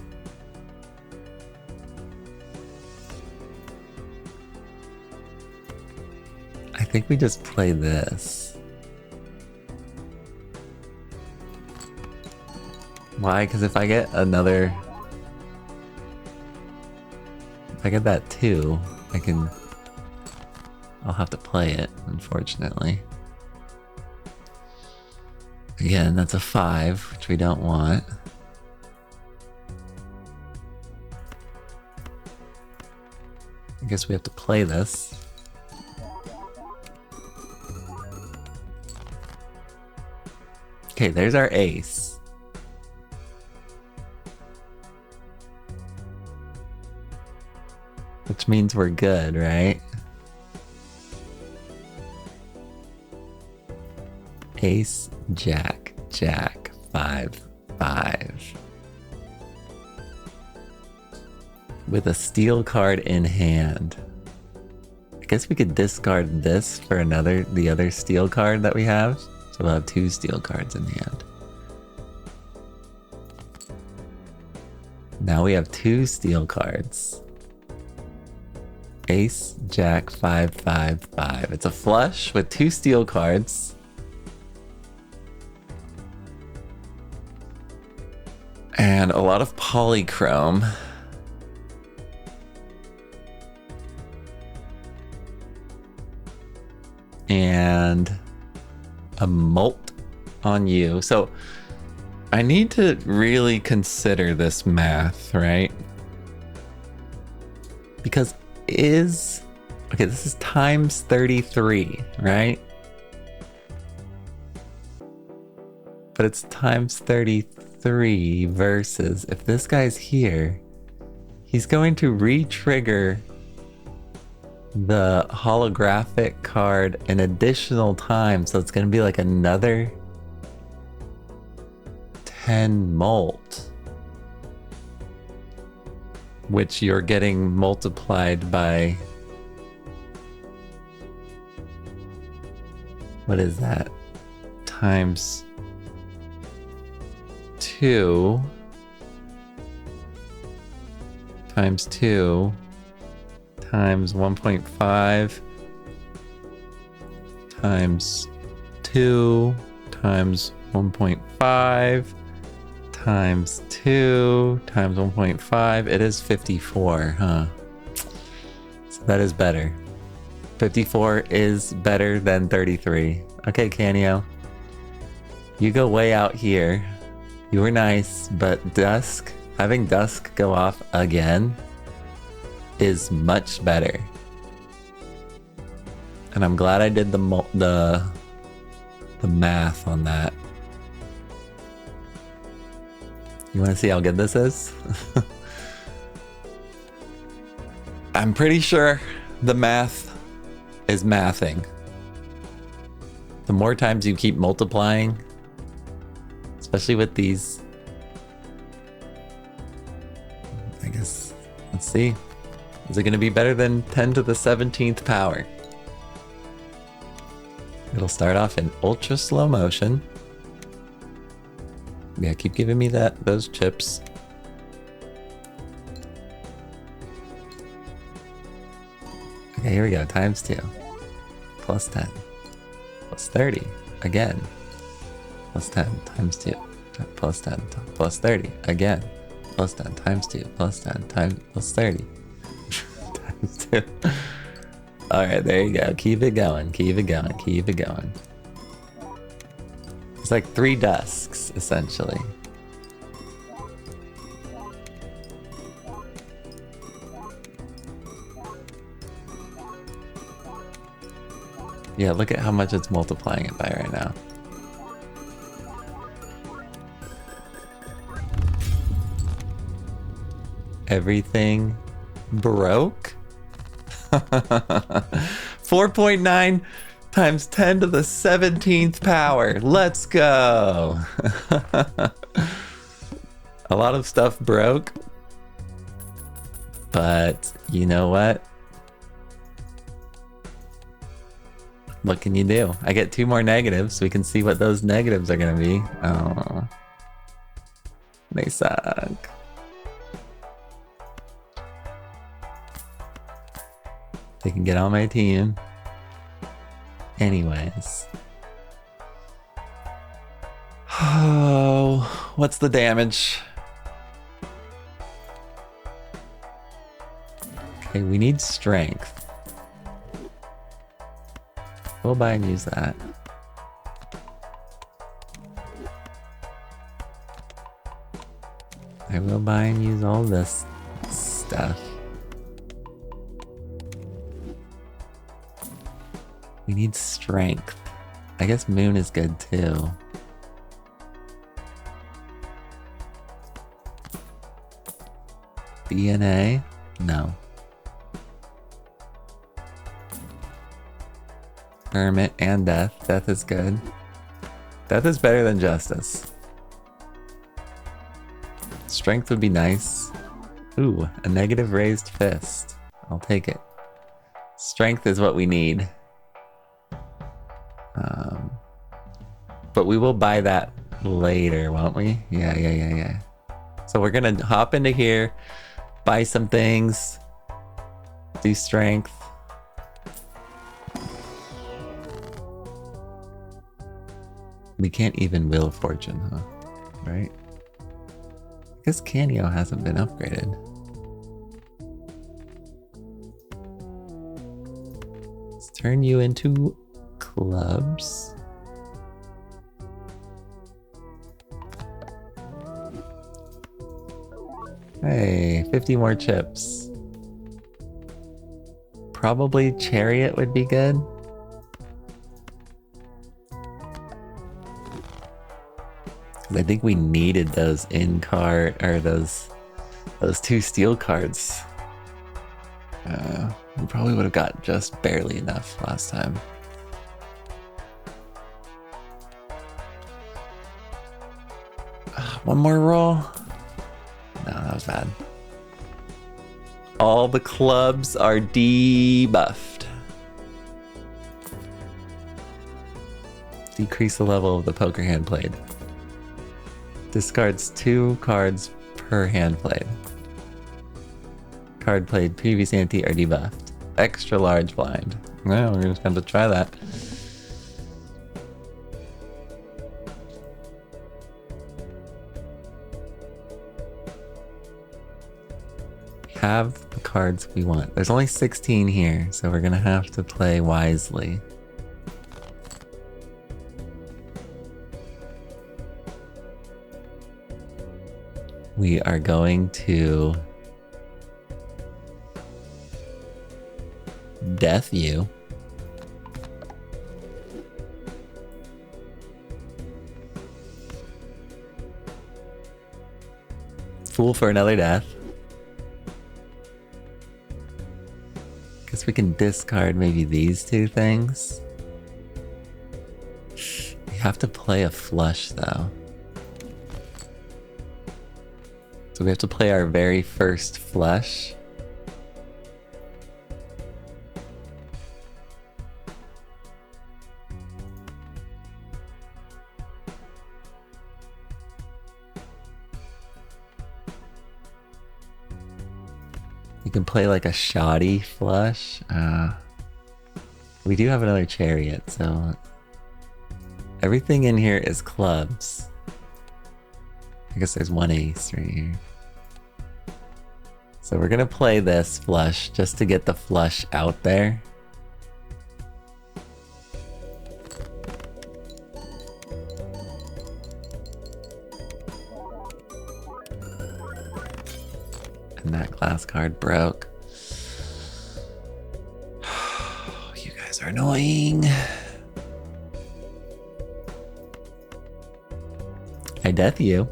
I think we just play this. Why? Because if I get another... If I get that 2, I can... I'll have to play it, unfortunately. Again, that's a 5, which we don't want. I guess we have to play this. Okay, there's our ace. Which means we're good, right? Ace, jack, jack, 5, 5. With a steel card in hand. I guess we could discard this for the other steel card that we have. So we'll have 2 steel cards in hand. Now we have 2 steel cards. Ace, jack, 5, 5, 5. It's a flush with 2 steel cards. And a lot of polychrome. And a molt on you. So I need to really consider this math, right? Because okay, this is times 33, right? But it's times 33 3 versus if this guy's here, he's going to re-trigger the holographic card an additional time, so it's going to be like another 10 molt, which you're getting multiplied by, what is that, times 2 times 2 times 1.5 times 2 times 1.5 times 2 times 1.5. It is 54, huh? So that is better. 54 is better than 33. Okay, Canio. You go way out here. You were nice, but Dusk, having Dusk go off again is much better. And I'm glad I did the math on that. You want to see how good this is? I'm pretty sure the math is mathing. The more times you keep multiplying, especially with these, I guess, let's see. Is it going to be better than 10 to the 17th power? It'll start off in ultra slow motion. Yeah, keep giving me those chips. Okay, here we go. Times 2. Plus 10. Plus 30. Again. Plus 10. Times 2. Plus 10. Plus 30. Again. Plus 10. Times 2. Plus 10. Times plus 30. Times 2. Alright, there you go. Keep it going. Keep it going. Keep it going. It's like 3 Dusks, essentially. Yeah, look at how much it's multiplying it by right now. Everything broke? 4.9 times 10 to the 17th power. Let's go. A lot of stuff broke. But you know what? What can you do? I get 2 more negatives, so we can see what those negatives are gonna be. Oh, they suck. They can get on my team. Anyways. Oh, what's the damage? Okay, we need strength. We'll buy and use that. I will buy and use all this stuff. We need strength. I guess Moon is good too. DNA? No. Hermit and Death. Death is good. Death is better than Justice. Strength would be nice. Ooh, a negative raised fist. I'll take it. Strength is what we need. But we will buy that later, won't we? Yeah. So we're gonna hop into here, buy some things, do strength. We can't even will fortune, huh? Right? I guess Canio hasn't been upgraded. Let's turn you into clubs. Hey, 50 more chips. Probably Chariot would be good. I think we needed those in card or those 2 steel cards. We probably would have got just barely enough last time. One more roll. No, that was bad. All the clubs are debuffed. Decrease the level of the poker hand played. Discards 2 cards per hand played. Card played previous ante are debuffed. Extra large blind. Well, we're just going to try that. We have the cards we want. There's only 16 here, so we're going to have to play wisely. We are going to death you. Fool for another death. Guess we can discard maybe these 2 things. We have to play a flush though. So we have to play our very first flush. You can play like a shoddy flush. We do have another chariot, so everything in here is clubs. I guess there's 1 ace right here. So we're gonna play this flush just to get the flush out there. And that glass card broke. You guys are annoying. I death you.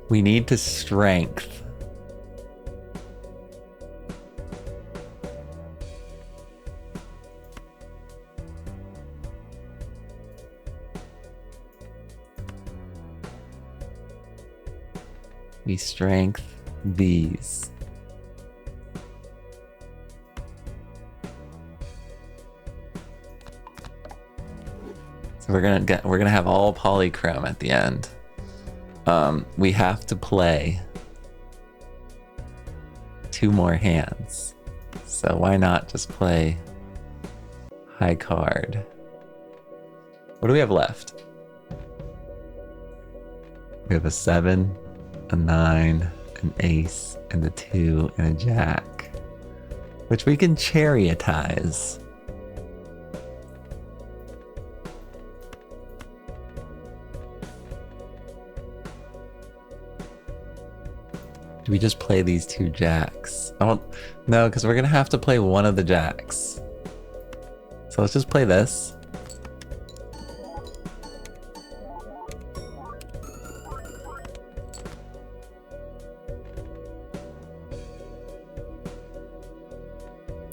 We need to strength. We strength these. So we're gonna have all polychrome at the end. We have to play 2 more hands. So why not just play high card? What do we have left? We have a 7, a 9, an ace, and a 2, and a jack. Which we can chariotize. Do we just play these 2 jacks? I don't know, because we're gonna have to play one of the jacks. So let's just play this.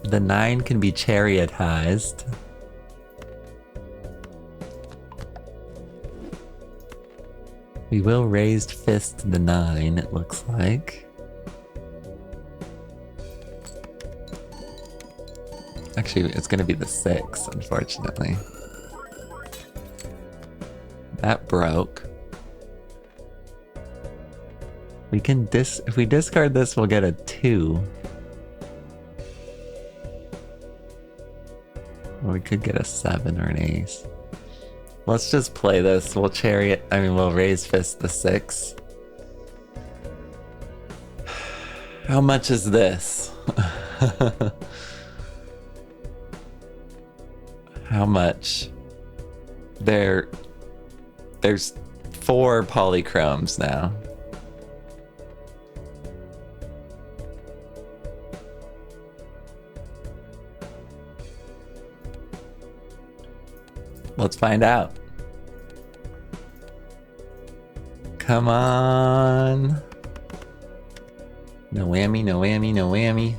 The 9 can be chariotized. We will raised fist the 9, it looks like. Actually, it's going to be the 6, unfortunately. That broke. We can if we discard this, we'll get a 2. Or we could get a 7 or an ace. Let's just play this. We'll we'll raise fist the 6. How much is this? How much? There's 4 polychromes now. Let's find out. Come on. No whammy, no whammy, no whammy.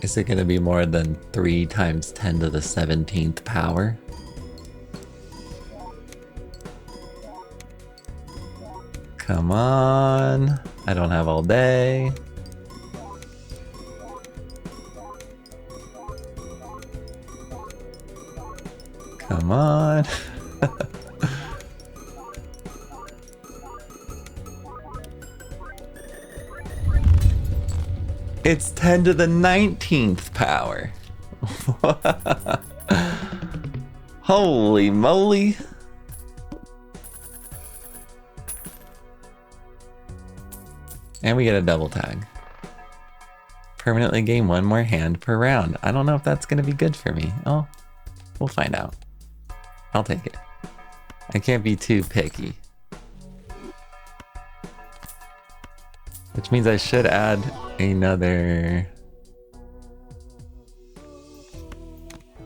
Is it gonna be more than 3 times 10 to the 17th power? Come on. I don't have all day. Come on. It's 10 to the 19th power. Holy moly. And we get a double tag. Permanently gain 1 more hand per round. I don't know if that's going to be good for me. Oh, we'll find out. I'll take it. I can't be too picky. Which means I should add another...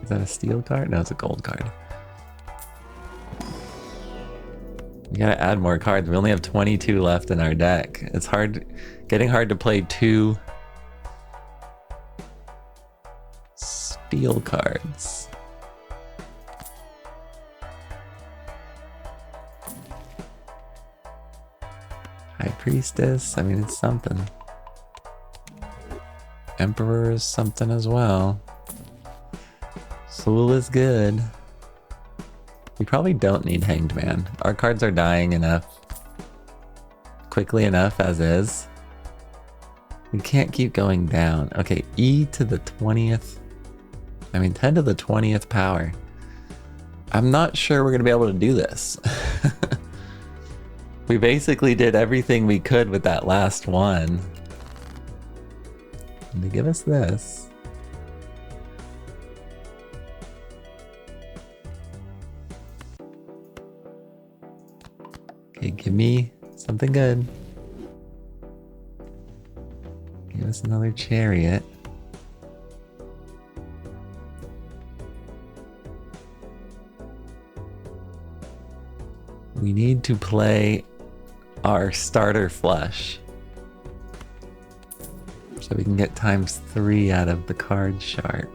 Is that a steel card? No, it's a gold card. We gotta add more cards. We only have 22 left in our deck. It's getting hard to play 2 steel cards. High Priestess, I mean, it's something. Emperor is something as well. Soul is good. We probably don't need Hanged Man. Our cards are dying enough. Quickly enough as is. We can't keep going down. Okay, E to the 20th. I mean, 10 to the 20th power. I'm not sure we're going to be able to do this. We basically did everything we could with that last one. And they give us this. Okay, give me something good. Give us another chariot. We need to play our starter flush so we can get ×3 out of the card sharp.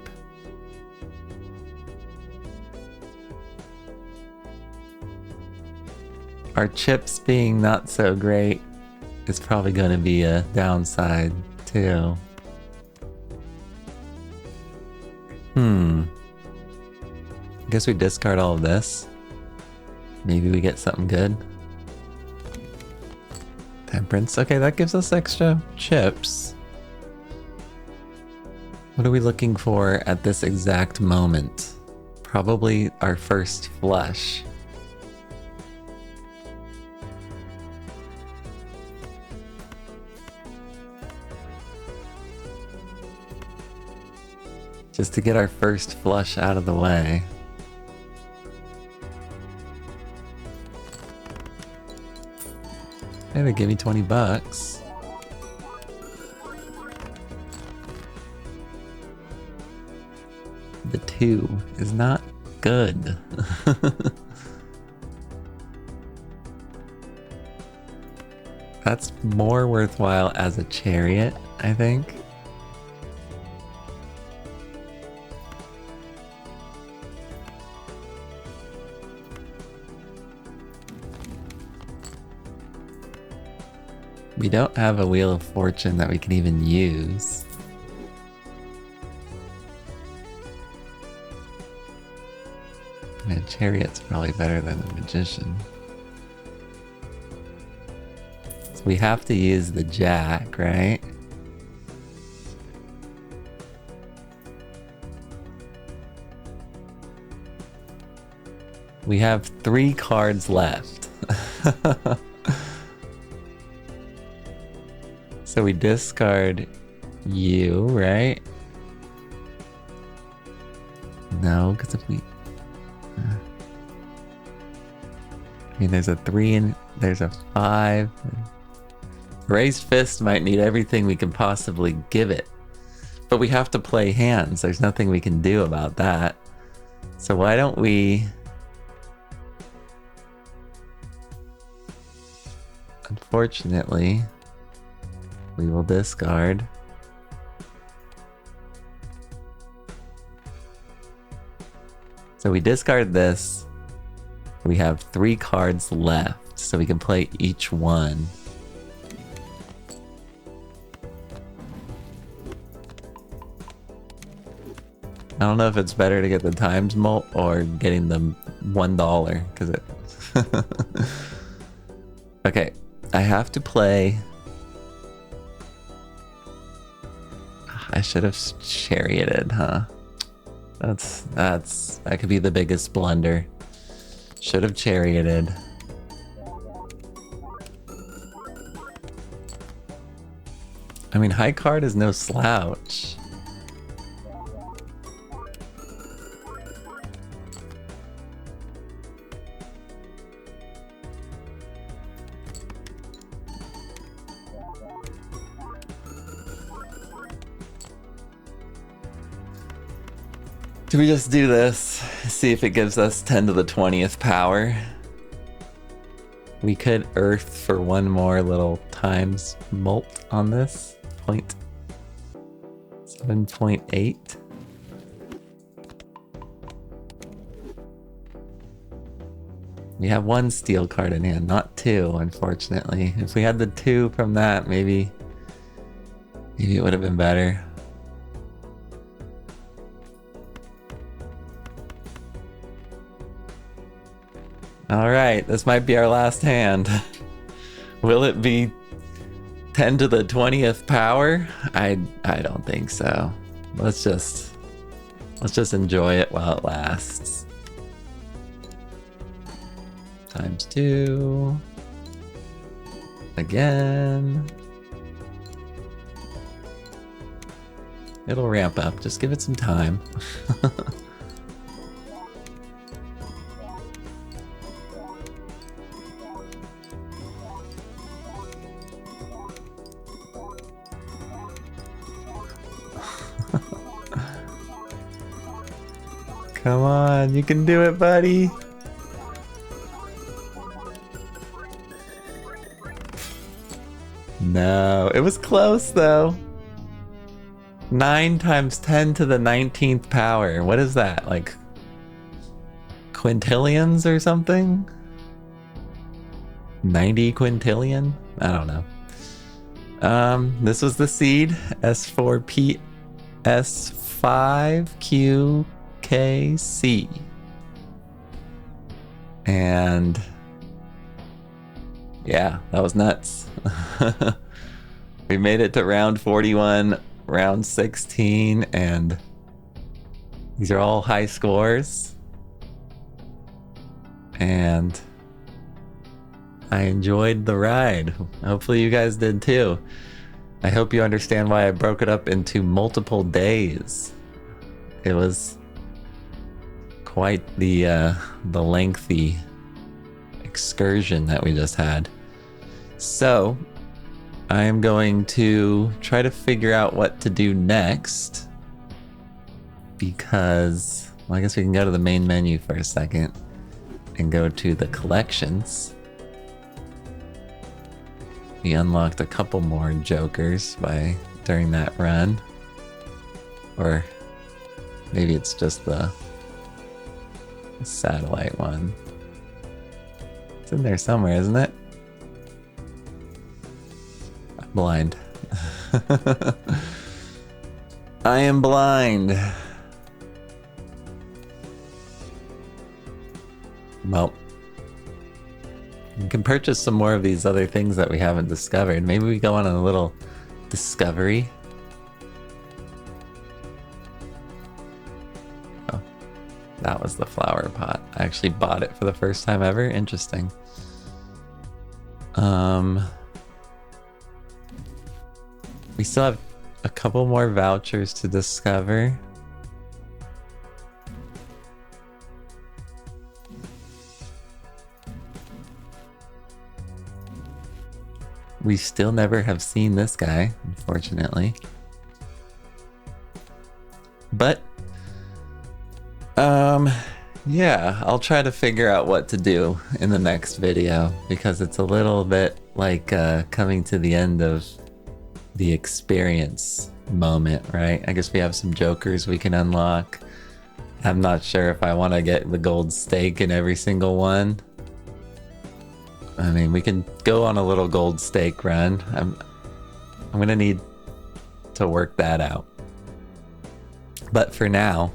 Our chips being not so great is probably going to be a downside too. I guess we discard all of this. Maybe we get something good. Temperance. Okay, that gives us extra chips. What are we looking for at this exact moment? Probably our first flush. Just to get our first flush out of the way. Hey, they give me 20 bucks. The 2 is not good. That's more worthwhile as a chariot, I think. We don't have a Wheel of Fortune that we can even use. Man, Chariot's probably better than the Magician. So we have to use the Jack, right? We have 3 cards left. So we discard you, right? No, because if we... I mean, there's a 3 and there's a 5. Raised Fist might need everything we can possibly give it. But we have to play hands. There's nothing we can do about that. So why don't we... Unfortunately, we will discard. So we discard this. We have 3 cards left, so we can play each one. I don't know if it's better to get the times mult or getting the $1 because it... Okay, I have to play... I should have charioted, huh? That could be the biggest blunder. Should have charioted. I mean, high card is no slouch. Do we just do this? See if it gives us 10 to the 20th power. We could earth for one more little times mult on this. 7.8. We have 1 steel card in hand, not 2, unfortunately. If we had the 2 from that, maybe it would have been better. Alright, this might be our last hand. Will it be 10 to the 20th power? I don't think so. Let's just enjoy it while it lasts. Times 2. Again. It'll ramp up, just give it some time. Come on, you can do it, buddy. No, it was close though. 9 times 10 to the 19th power. What is that? Like quintillions or something? 90 quintillion? I don't know. This was the seed S4PS5QKC. And yeah, that was nuts. We made it to round 41, round 16, and these are all high scores. And I enjoyed the ride. Hopefully you guys did too. I hope you understand why I broke it up into multiple days. It was quite the lengthy excursion that we just had. So I am going to try to figure out what to do next, because, well, I guess we can go to the main menu for a second and go to the collections. We unlocked a couple more jokers during that run, or maybe it's just the satellite one. It's in there somewhere, isn't it? I'm blind. I am blind. Well, we can purchase some more of these other things that we haven't discovered. Maybe we go on a little discovery. Oh, that was the flower pot. I actually bought it for the first time ever. Interesting. We still have a couple more vouchers to discover. We still never have seen this guy, unfortunately. But yeah, I'll try to figure out what to do in the next video, because it's a little bit like coming to the end of the experience moment, right? I guess we have some jokers we can unlock. I'm not sure if I want to get the gold stake in every single one. I mean, we can go on a little gold stake run. I'm gonna need to work that out. But for now,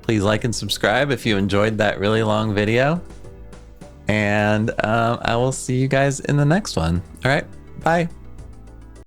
please like and subscribe if you enjoyed that really long video. And I will see you guys in the next one. All right, bye.